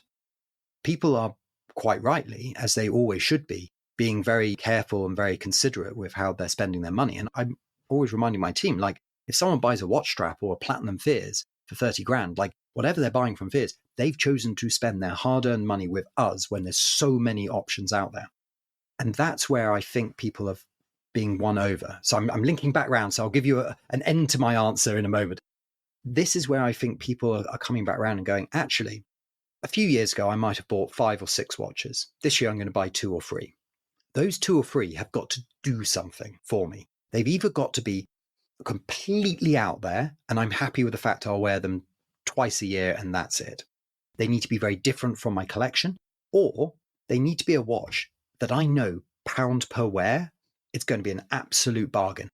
[SPEAKER 3] People are, quite rightly, as they always should be, being very careful and very considerate with how they're spending their money. And I'm always reminding my team, like, if someone buys a watch strap or a Platinum Fears for 30 grand, like whatever they're buying from Fears, they've chosen to spend their hard-earned money with us when there's so many options out there. And that's where I think people are being won over. So I'm linking back around. So I'll give you an end to my answer in a moment. This is where I think people are coming back around and going, actually, a few years ago, I might have bought 5 or 6 watches. This year, I'm going to buy 2 or 3. Those 2 or 3 have got to do something for me. They've either got to be completely out there, and I'm happy with the fact I'll wear them twice a year and that's it. They need to be very different from my collection, or they need to be a watch that I know pound per wear, it's going to be an absolute bargain.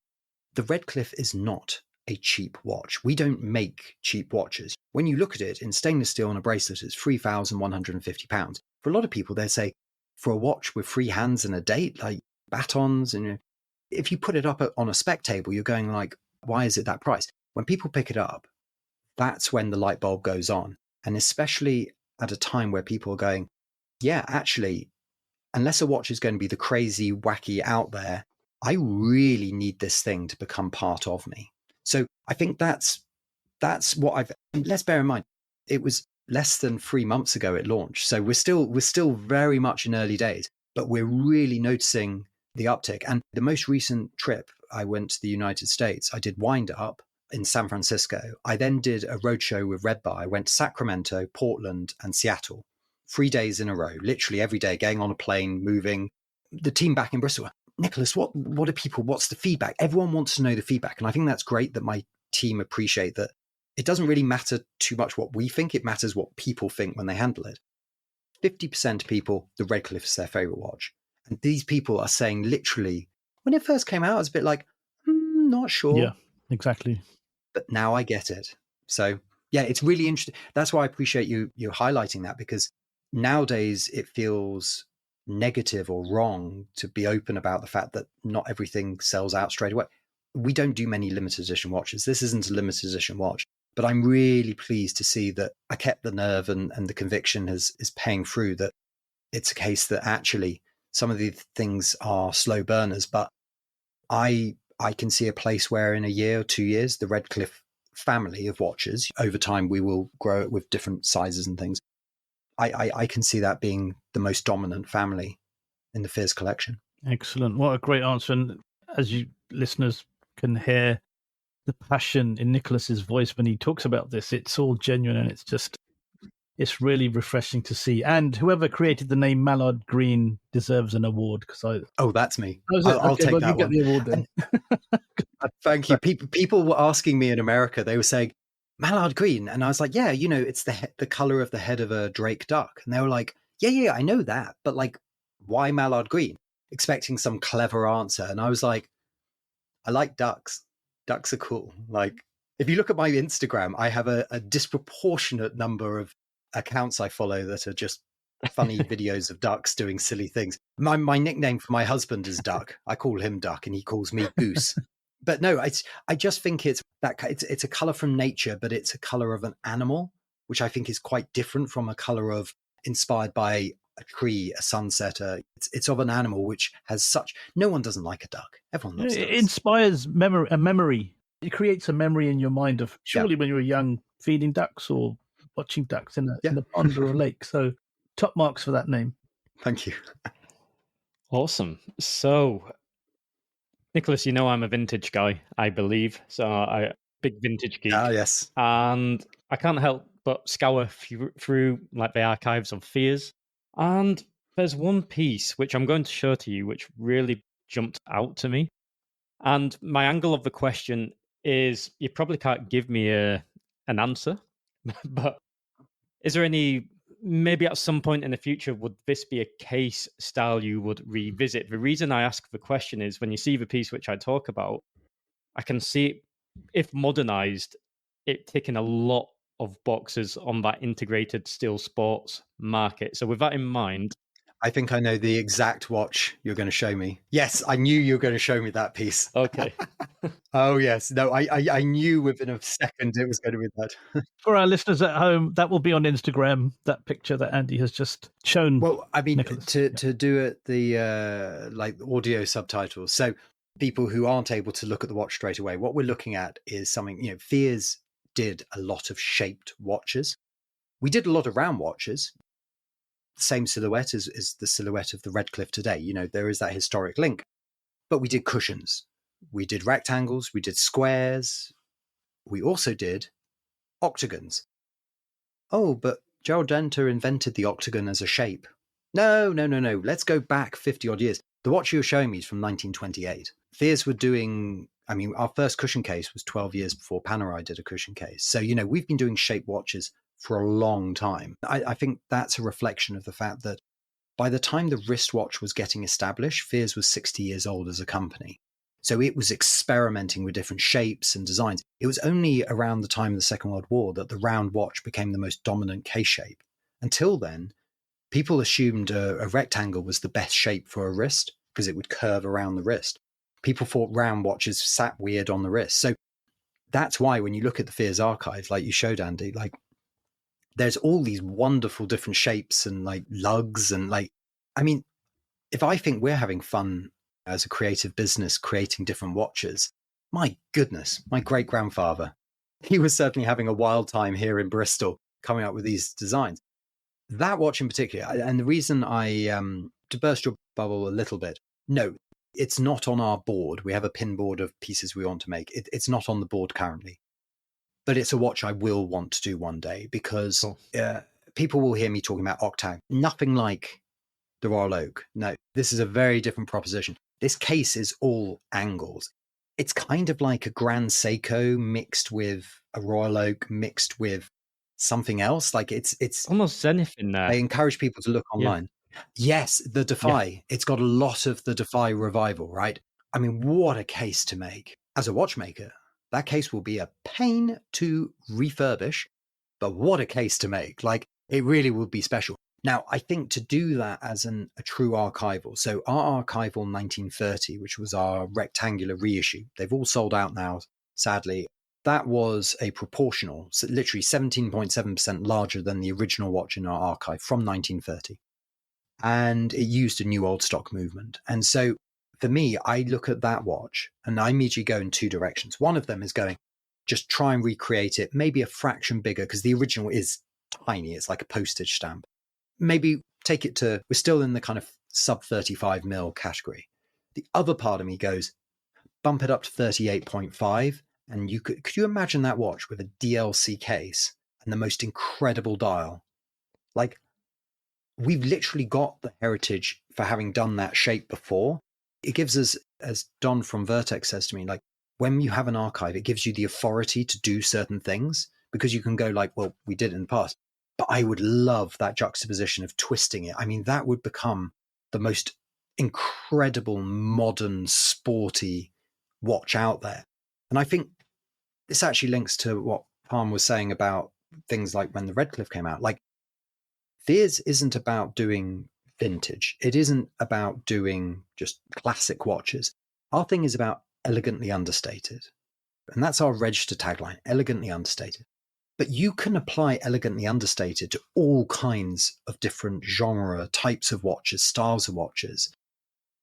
[SPEAKER 3] The Redcliffe is not a cheap watch. We don't make cheap watches. When you look at it in stainless steel on a bracelet, it's £3,150. For a lot of people, they say, for a watch with 3 hands and a date, like batons, and if you put it up on a spec table, you're going like, why is it that price? When people pick it up, that's when the light bulb goes on. And especially at a time where people are going, yeah, actually, unless a watch is going to be the crazy, wacky out there, I really need this thing to become part of me. So I think that's what let's bear in mind, it was less than 3 months ago it launched. So we're still very much in early days, but we're really noticing the uptick. And the most recent trip, I went to the United States. I did Wind Up in San Francisco. I then did a roadshow with Red Bar. I went to Sacramento, Portland, and Seattle, 3 days in a row, literally every day, getting on a plane, moving. The team back in Bristol, Nicholas, what are people, what's the feedback? Everyone wants to know the feedback. And I think that's great that my team appreciate that. It doesn't really matter too much what we think. It matters what people think when they handle it. 50% of people, the Redcliffe is their favorite watch. And these people are saying literally, when it first came out, I was a bit like, not sure.
[SPEAKER 1] Yeah, exactly.
[SPEAKER 3] But now I get it. So yeah, it's really interesting. That's why I appreciate you highlighting that, because nowadays it feels negative or wrong to be open about the fact that not everything sells out straight away. We don't do many limited edition watches. This isn't a limited edition watch, But I'm really pleased to see that I kept the nerve and the conviction is paying through, that it's a case that actually some of these things are slow burners, but I can see a place where in a year or 2 years, the Redcliffe family of watches, over time, we will grow it with different sizes and things. I can see that being the most dominant family in the Fears collection.
[SPEAKER 1] Excellent. What a great answer. And as you listeners can hear the passion in Nicholas's voice when he talks about this, it's all genuine and it's really refreshing to see. And whoever created the name Mallard Green deserves an award because
[SPEAKER 3] Oh, that's me.
[SPEAKER 1] I'll
[SPEAKER 3] take
[SPEAKER 1] well,
[SPEAKER 3] that
[SPEAKER 1] you
[SPEAKER 3] one.
[SPEAKER 1] Get the award then.
[SPEAKER 3] Thank you. People were asking me in America, they were saying, Mallard Green. And I was like, yeah, it's the color of the head of a drake duck. And they were like, yeah, I know that. But like, why Mallard Green? Expecting some clever answer. And I was like, I like ducks. Ducks are cool. Like, if you look at my Instagram, I have a disproportionate number of accounts I follow that are just funny videos of ducks doing silly things. My nickname for my husband is Duck. I call him Duck and he calls me Goose. But no, I just think it's a color from nature, but it's a color of an animal, which I think is quite different from a color of inspired by a tree, a sunset. It's of an animal which has such. No one doesn't like a duck. Everyone loves ducks.
[SPEAKER 1] It inspires a memory. It creates a memory in your mind of surely when you were young feeding ducks or watching ducks in a pond or a lake. So top marks for that name.
[SPEAKER 3] Thank you.
[SPEAKER 2] Awesome. So, Nicholas, I'm a vintage guy, I believe. So I big vintage geek.
[SPEAKER 3] Ah, yes.
[SPEAKER 2] And I can't help but scour through like the archives of Fears. And there's one piece which I'm going to show to you, which really jumped out to me. And my angle of the question is, you probably can't give me an answer, but is there maybe at some point in the future, would this be a case style you would revisit? The reason I ask the question is when you see the piece which I talk about, I can see it, if modernized, it ticking a lot of boxes on that integrated steel sports market. So with that in mind,
[SPEAKER 3] I think I know the exact watch you're going to show me. Yes, I knew you were going to show me that piece.
[SPEAKER 2] Okay.
[SPEAKER 3] Oh, yes. No, I knew within a second it was going to be that.
[SPEAKER 1] For our listeners at home, that will be on Instagram, that picture that Andy has just shown.
[SPEAKER 3] Well, I mean,
[SPEAKER 1] Nicholas.
[SPEAKER 3] to do it, the like audio subtitles. So people who aren't able to look at the watch straight away, what we're looking at is something, Fears did a lot of shaped watches. We did a lot of round watches. The same silhouette is the silhouette of the Redcliffe today. There is that historic link. But we did cushions. We did rectangles. We did squares. We also did octagons. Oh, but Gerald Denter invented the octagon as a shape. No. Let's go back 50 odd years. The watch you're showing me is from 1928. Fears were doing, our first cushion case was 12 years before Panerai did a cushion case. So, we've been doing shaped watches for a long time. I think that's a reflection of the fact that by the time the wristwatch was getting established, Fears was 60 years old as a company. So it was experimenting with different shapes and designs. It was only around the time of the Second World War that the round watch became the most dominant case shape. Until then, people assumed a rectangle was the best shape for a wrist because it would curve around the wrist. People thought round watches sat weird on the wrist. So that's why when you look at the Fears archive, like you showed, Andy, like there's all these wonderful different shapes and like lugs and if I think we're having fun as a creative business creating different watches, my goodness, my great-grandfather, he was certainly having a wild time here in Bristol coming up with these designs. That watch in particular, and the reason to burst your bubble a little bit, no, it's not on our board. We have a pin board of pieces we want to make. It's not on the board currently. But it's a watch I will want to do one day because people will hear me talking about octave. Nothing like the Royal Oak. No, this is a very different proposition. This case is all angles. It's kind of like a Grand Seiko mixed with a Royal Oak mixed with something else. Like it's
[SPEAKER 2] almost zenith in there.
[SPEAKER 3] I encourage people to look online. Yes, the Defy. Yeah. It's got a lot of the Defy revival, right? What a case to make. As a watchmaker, that case will be a pain to refurbish, but what a case to make. Like, it really will be special. Now, I think to do that as a true archival, so our archival 1930, which was our rectangular reissue, they've all sold out now, sadly. that was a proportional, so literally 17.7% larger than the original watch in our archive from 1930. And it used a new old stock movement. And so for me, I look at that watch and I immediately go in two directions. One of them is going, just try and recreate it, maybe a fraction bigger, because the original is tiny. It's like a postage stamp. Maybe take it to, we're still in the kind of sub 35 mil category. The other part of me goes, bump it up to 38.5. And could you imagine that watch with a DLC case and the most incredible dial? Like, we've literally got the heritage for having done that shape before. It gives us, as Don from Vertex says to me, like, when you have an archive, it gives you the authority to do certain things, because you can go like, well, we did it in the past. But I would love that juxtaposition of twisting it. I mean, that would become the most incredible, modern, sporty watch out there. And I think this actually links to what Palm was saying about things like when the Redcliffe came out. Like, Fears isn't about doing vintage. It isn't about doing just classic watches. Our thing is about elegantly understated. And that's our register tagline, elegantly understated. But you can apply elegantly understated to all kinds of different genre, types of watches, styles of watches,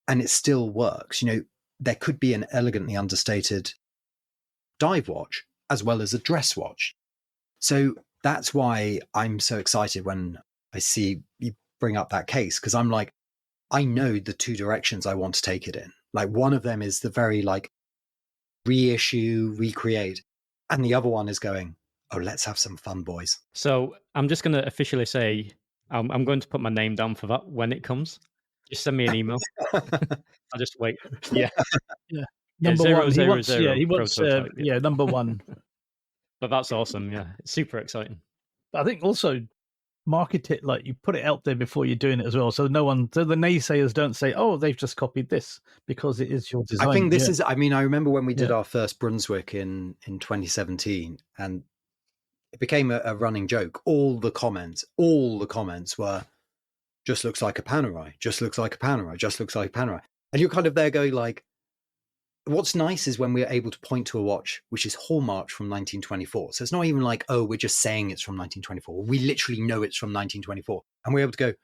[SPEAKER 3] and it still works. You know, there could be an elegantly understated dive watch as well as a dress watch. So that's why I'm so excited when I see you bring up that case, because I'm like, I know the two directions I want to take it in. Like, one of them is the very like reissue, recreate, and the other one is going, oh, let's have some fun, boys.
[SPEAKER 2] So I'm just going to officially say I'm going to put my name down for that when it comes. Just send me an email. I'll just wait. Yeah.
[SPEAKER 1] Yeah.
[SPEAKER 2] Yeah,
[SPEAKER 1] Number
[SPEAKER 2] zero,
[SPEAKER 1] one.
[SPEAKER 2] zero,
[SPEAKER 1] He wants,
[SPEAKER 2] zero,
[SPEAKER 1] yeah, he wants,
[SPEAKER 2] prototype, yeah.
[SPEAKER 1] yeah, number one.
[SPEAKER 2] But that's awesome. Yeah. It's super exciting.
[SPEAKER 1] But I think also market it, like you put it out there before you're doing it as well. So the naysayers don't say, oh, they've just copied this, because it is your design.
[SPEAKER 3] I think this is, I mean, I remember when we did
[SPEAKER 1] Yeah.
[SPEAKER 3] our first Brunswick in 2017, and it became a running joke. All the comments were, just looks like a Panerai, just looks like a Panerai, just looks like a Panerai. And you're kind of there going like, what's nice is when we're able to point to a watch which is hallmarked from 1924. So it's not even like, oh, we're just saying it's from 1924. We literally know it's from 1924. And we're able to go,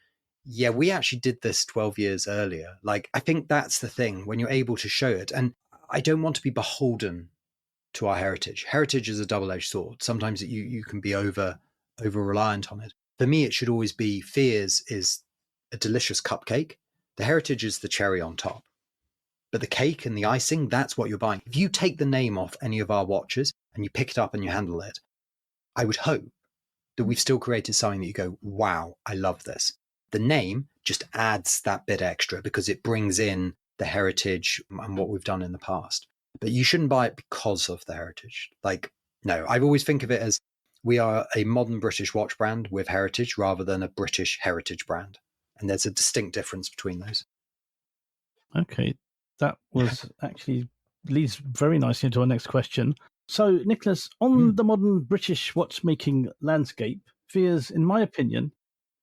[SPEAKER 3] yeah, we actually did this 12 years earlier. Like, I think that's the thing, when you're able to show it. And I don't want to be beholden to our heritage. Heritage is a double-edged sword. Sometimes you can be over reliant on it. For me, it should always be, Fears is a delicious cupcake. The heritage is the cherry on top. But the cake and the icing, that's what you're buying. If you take the name off any of our watches and you pick it up and you handle it, I would hope that we've still created something that you go, wow, I love this. The name just adds that bit extra because it brings in the heritage and what we've done in the past. But you shouldn't buy it because of the heritage. Like, no, I always think of it as, we are a modern British watch brand with heritage rather than a British heritage brand. And there's a distinct difference between those.
[SPEAKER 1] Okay. That was actually leads very nicely into our next question. So, Nicholas, on the modern British watchmaking landscape, Fears, in my opinion,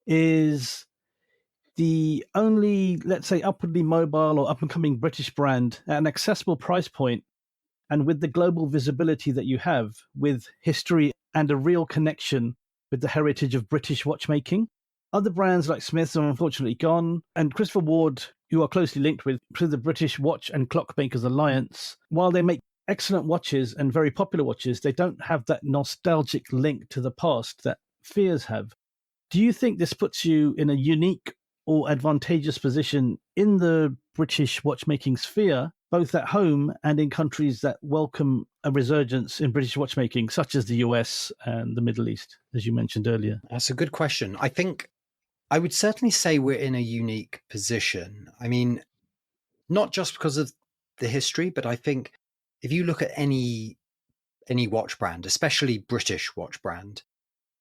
[SPEAKER 1] is the only, let's say, upwardly mobile or up-and-coming British brand at an accessible price point, and with the global visibility that you have, with history and a real connection with the heritage of British watchmaking. Other brands like Smith's are unfortunately gone, and Christopher Ward, who are closely linked with through the British Watch and Clockmakers Alliance, while they make excellent watches and very popular watches, they don't have that nostalgic link to the past that Fears have. Do you think this puts you in a unique or advantageous position in the British watchmaking sphere, both at home and in countries that welcome a resurgence in British watchmaking, such as the US and the Middle East, as you mentioned earlier?
[SPEAKER 3] That's a good question. I think I would certainly say we're in a unique position. I mean, not just because of the history, but I think if you look at any watch brand, especially British watch brand,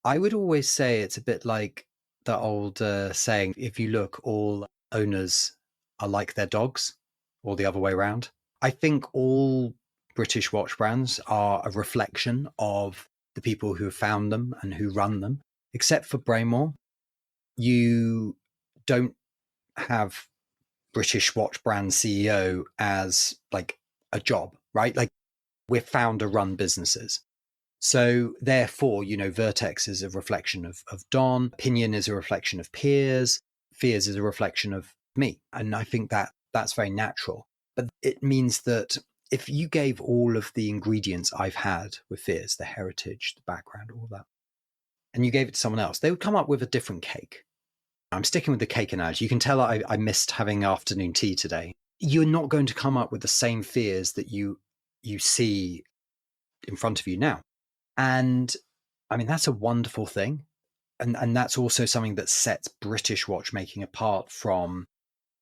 [SPEAKER 3] I would always say it's a bit like the old saying, if you look, all owners are like their dogs, or the other way around. I think all British watch brands are a reflection of the people who have found them and who run them. Except for Braemore, you don't have British watch brand CEO as like a job, right? Like, we're founder-run businesses. So therefore, Vertex is a reflection of Don, Pinion is a reflection of Piers, Fears is a reflection of me. And I think that's very natural. But it means that if you gave all of the ingredients I've had with Fears, the heritage, the background, all that, and you gave it to someone else, they would come up with a different cake. I'm sticking with the cake analogy. You can tell I missed having afternoon tea today. You're not going to come up with the same Fears that you see in front of you now. And I mean, that's a wonderful thing. And that's also something that sets British watchmaking apart from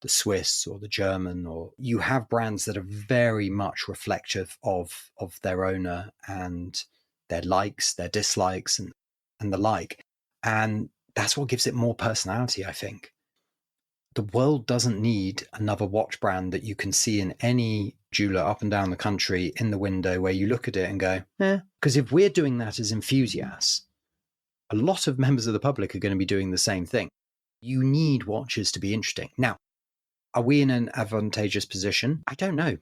[SPEAKER 3] the Swiss or the German, or you have brands that are very much reflective of their owner and their likes, their dislikes, and the like. And that's what gives it more personality, I think. The world doesn't need another watch brand that you can see in any jeweler up and down the country in the window where you look at it and go, because if we're doing that as enthusiasts, a lot of members of the public are going to be doing the same thing. You need watches to be interesting. Now, are we in an advantageous position? I don't know.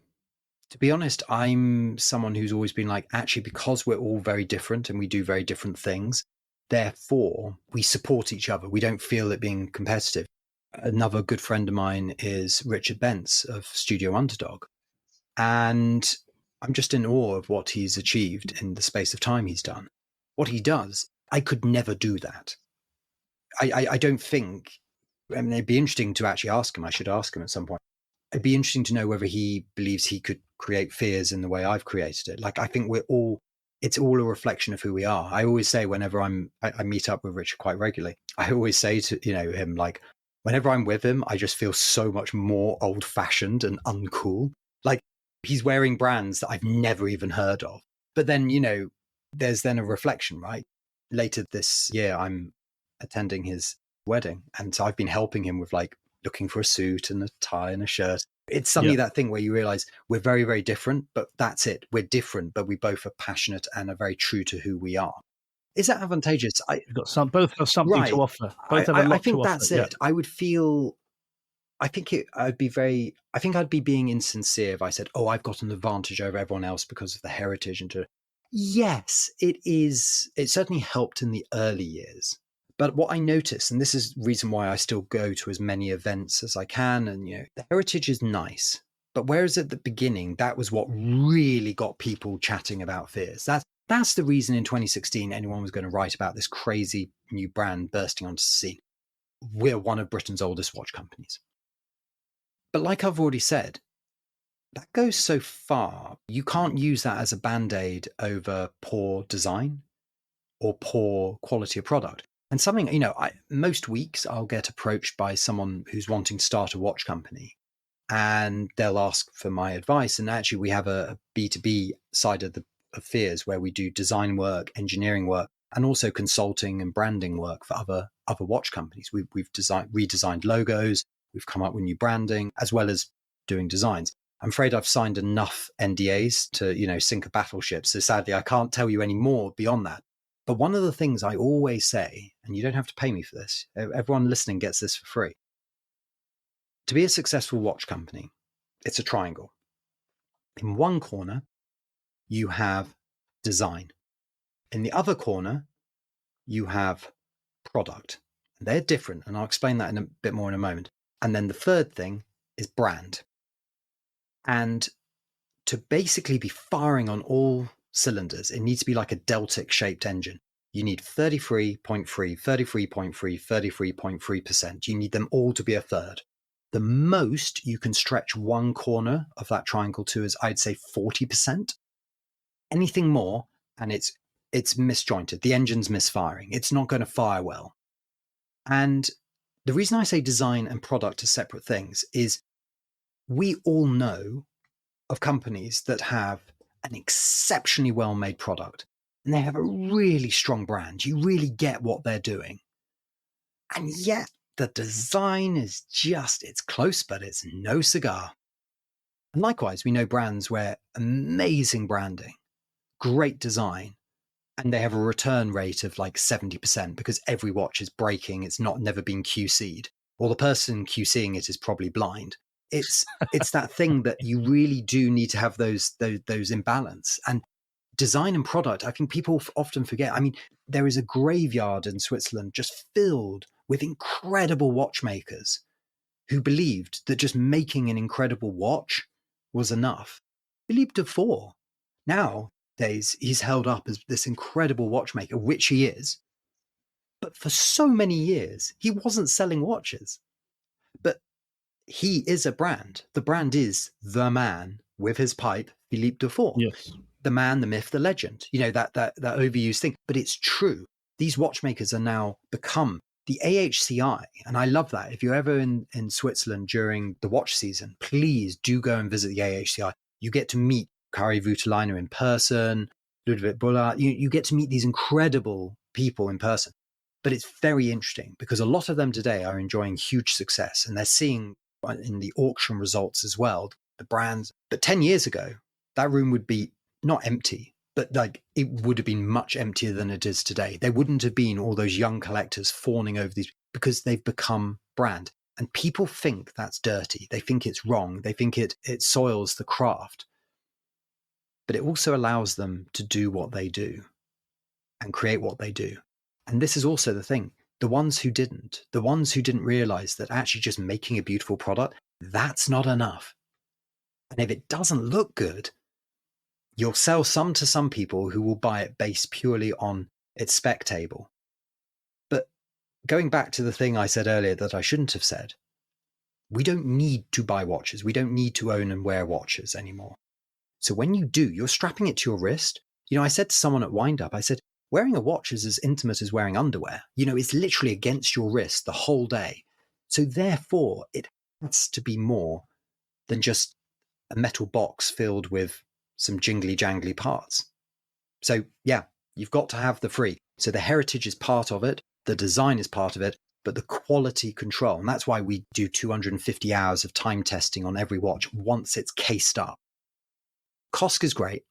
[SPEAKER 3] To be honest, I'm someone who's always been like, actually, because we're all very different and we do very different things, therefore we support each other. We don't feel it being competitive. Another good friend of mine is Richard Bentz of Studio Underdog. And I'm just in awe of what he's achieved in the space of time he's done. What he does, I could never do that. I don't think, I mean, it'd be interesting to actually ask him. I should ask him at some point. It'd be interesting to know whether he believes he could create Fears in the way I've created it. Like, I think it's all a reflection of who we are. I always say whenever I meet up with Richard quite regularly, I always say to him, like, whenever I'm with him, I just feel so much more old fashioned and uncool. Like, he's wearing brands that I've never even heard of. But then, there's then a reflection, right? Later this year, I'm attending his wedding. And so I've been helping him with like looking for a suit and a tie and a shirt. It's suddenly that thing where you realize we're very, very different, but that's it. We're different, but we both are passionate and are very true to who we are. Is that advantageous?
[SPEAKER 1] You've got both have something
[SPEAKER 3] right.
[SPEAKER 1] to offer. Both have a lot
[SPEAKER 3] I think
[SPEAKER 1] to
[SPEAKER 3] that's
[SPEAKER 1] offer.
[SPEAKER 3] it. I would feel, I think I'd be being insincere if I said, oh, I've got an advantage over everyone else because of the heritage. Yes, it is. It certainly helped in the early years. But what I noticed, and this is the reason why I still go to as many events as I can, and the heritage is nice. But whereas at the beginning, that was what really got people chatting about Fears. That's the reason in 2016 anyone was going to write about this crazy new brand bursting onto the scene. We're one of Britain's oldest watch companies. But like I've already said, that goes so far. You can't use that as a band-aid over poor design or poor quality of product. And something, most weeks I'll get approached by someone who's wanting to start a watch company, and they'll ask for my advice. And actually, we have a B2B side of Fears where we do design work, engineering work, and also consulting and branding work for other watch companies. We've redesigned logos, we've come up with new branding, as well as doing designs. I'm afraid I've signed enough NDAs to, sink a battleship. So sadly, I can't tell you any more beyond that. But one of the things I always say, and you don't have to pay me for this, everyone listening gets this for free. To be a successful watch company, it's a triangle. In one corner, you have design. In the other corner, you have product. And they're different, and I'll explain that in a bit more in a moment. And then the third thing is brand. And to basically be firing on all cylinders, it needs to be like a Deltic shaped engine. You need 33.3, 33.3, 33.3%. You need them all to be a third. The most you can stretch one corner of that triangle to is, I'd say, 40%. Anything more, and it's misjointed. The engine's misfiring. It's not going to fire well. And the reason I say design and product are separate things is we all know of companies that have an exceptionally well-made product, and they have a really strong brand. You really get what they're doing. And yet the design is it's close, but it's no cigar. And likewise, we know brands where amazing branding, great design, and they have a return rate of like 70% because every watch is breaking. It's never been QC'd, or the person QCing it is probably blind. it's that thing that you really do need to have those in balance. And design and product, I think people often forget. I mean, there is a graveyard in Switzerland just filled with incredible watchmakers who believed that just making an incredible watch was enough. Philippe Dufour, nowadays, he's held up as this incredible watchmaker, which he is. But for so many years, he wasn't selling watches. But he is a brand. The brand is the man with his pipe, Philippe Dufour.
[SPEAKER 1] Yes.
[SPEAKER 3] The man, the myth, the legend. You know, that overused thing. But it's true. These watchmakers are now become the AHCI. And I love that. If you're ever in Switzerland during the watch season, please do go and visit the AHCI. You get to meet Kari Voutilainer in person, Ludwig Bullard. You get to meet these incredible people in person. But it's very interesting because a lot of them today are enjoying huge success, and they're seeing in the auction results as well, the brands. But 10 years ago, that room would be not empty, but like it would have been much emptier than it is today. There wouldn't have been all those young collectors fawning over these because they've become brand. And people think that's dirty. They think it's wrong. They think it soils the craft. But it also allows them to do what they do and create what they do. And this is also the thing. The ones who didn't realize that actually just making a beautiful product, that's not enough. And if it doesn't look good, you'll sell some to some people who will buy it based purely on its spec table. But going back to the thing I said earlier that I shouldn't have said, we don't need to buy watches. We don't need to own and wear watches anymore. So when you do, you're strapping it to your wrist. You know, I said to someone at Wind Up, I said, wearing a watch is as intimate as wearing underwear. You know, it's literally against your wrist the whole day. So therefore, it has to be more than just a metal box filled with some jingly jangly parts. So yeah, you've got to have the free. So the heritage is part of it, the design is part of it, but the quality control. And that's why we do 250 hours of time testing on every watch once it's cased up. COSC is great.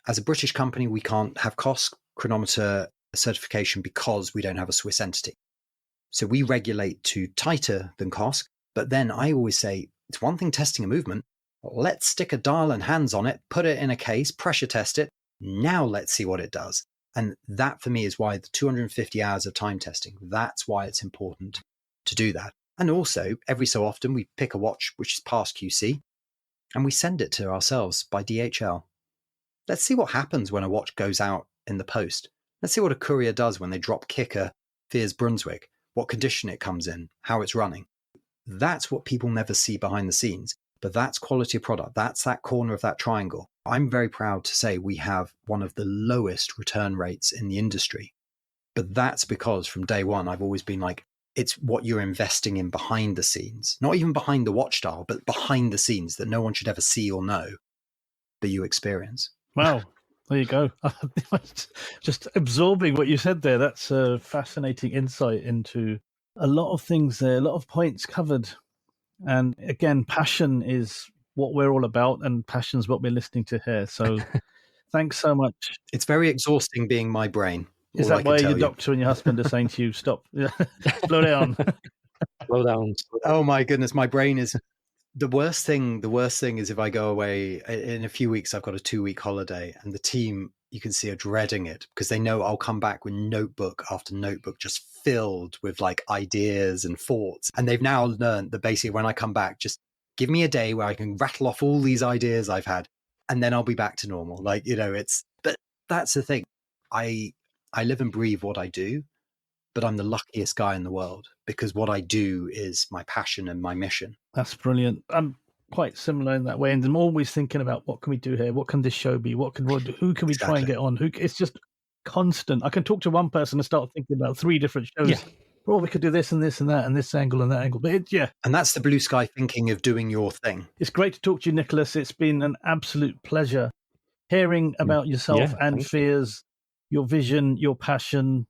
[SPEAKER 3] As a British company, we can't have COSC chronometer certification because we don't have a Swiss entity. So we regulate to tighter than COSC. But then I always say, it's one thing testing a movement. Let's stick a dial and hands on it, put it in a case, pressure test it. Now let's see what it does. And that for me is why the 250 hours of time testing, that's why it's important to do that. And also, every so often, we pick a watch which is past QC and we send it to ourselves by DHL. Let's see what happens when a watch goes out in the post. Let's see what a courier does when they drop kicker Fiers Brunswick, what condition it comes in, how it's running. That's what people never see behind the scenes, but that's quality of product. That's that corner of that triangle. I'm very proud to say we have one of the lowest return rates in the industry. But that's because from day one, I've always been like, it's what you're investing in behind the scenes, not even behind the watch dial, but behind the scenes that no one should ever see or know, that you experience.
[SPEAKER 1] Wow. There you go. Just absorbing what you said there. That's a fascinating insight into a lot of things there, a lot of points covered. And again, passion is what we're all about, and passion is what we're listening to here. So thanks so much.
[SPEAKER 3] It's very exhausting being my brain.
[SPEAKER 1] Is that why your doctor and your husband are saying to you, stop, slow down?
[SPEAKER 2] Slow down.
[SPEAKER 3] Oh my goodness, my brain is... The worst thing is if I go away in a few weeks, I've got a 2-week holiday, and the team, you can see, are dreading it because they know I'll come back with notebook after notebook just filled with like ideas and thoughts. And they've now learned that basically when I come back, just give me a day where I can rattle off all these ideas I've had, and then I'll be back to normal. Like, you know, but that's the thing. I live and breathe what I do, but I'm the luckiest guy in the world because what I do is my passion and my mission.
[SPEAKER 1] That's brilliant. I'm quite similar in that way. And I'm always thinking about what can we do here? What can this show be? Who can we try and get on? It's just constant. I can talk to one person and start thinking about 3 different shows. Yeah. Well, we could do this and this and that and this angle and that angle. But
[SPEAKER 3] And that's the blue sky thinking of doing your thing.
[SPEAKER 1] It's great to talk to you, Nicholas. It's been an absolute pleasure hearing about yourself and Fiers, your vision, your passion,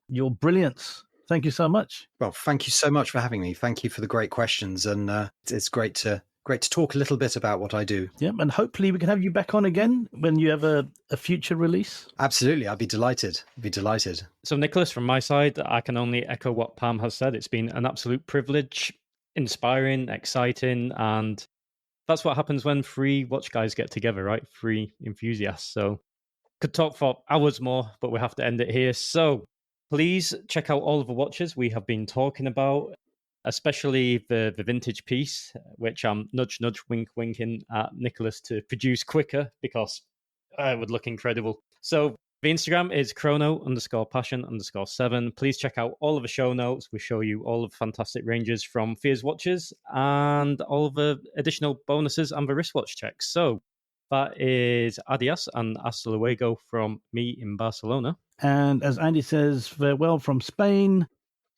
[SPEAKER 1] your brilliance. Thank you so much.
[SPEAKER 3] Well, thank you so much for having me. Thank you for the great questions. And it's great to talk a little bit about what I do.
[SPEAKER 1] Yeah, and hopefully we can have you back on again when you have a future release.
[SPEAKER 3] Absolutely. I'd be delighted. So,
[SPEAKER 2] Nicholas, from my side, I can only echo what Pam has said. It's been an absolute privilege. inspiring, exciting, and that's what happens when three watch guys get together, right? Three enthusiasts. So could talk for hours more, but we have to end it here. So please check out all of the watches we have been talking about, especially the vintage piece, which I'm nudge, winking at Nicholas to produce quicker because it would look incredible. So the Instagram is chrono_passion_7. Please check out all of the show notes. We show you all of the fantastic ranges from Fears watches and all of the additional bonuses and the wristwatch checks. So that is adios and hasta luego from me in Barcelona.
[SPEAKER 1] And as Andy says, farewell from Spain.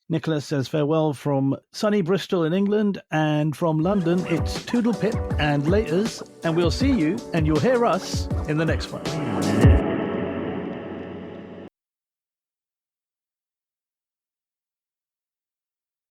[SPEAKER 1] Nicholas says farewell from sunny Bristol in England, and from London, it's Toodle Pip and laters, and we'll see you and you'll hear us in the next one.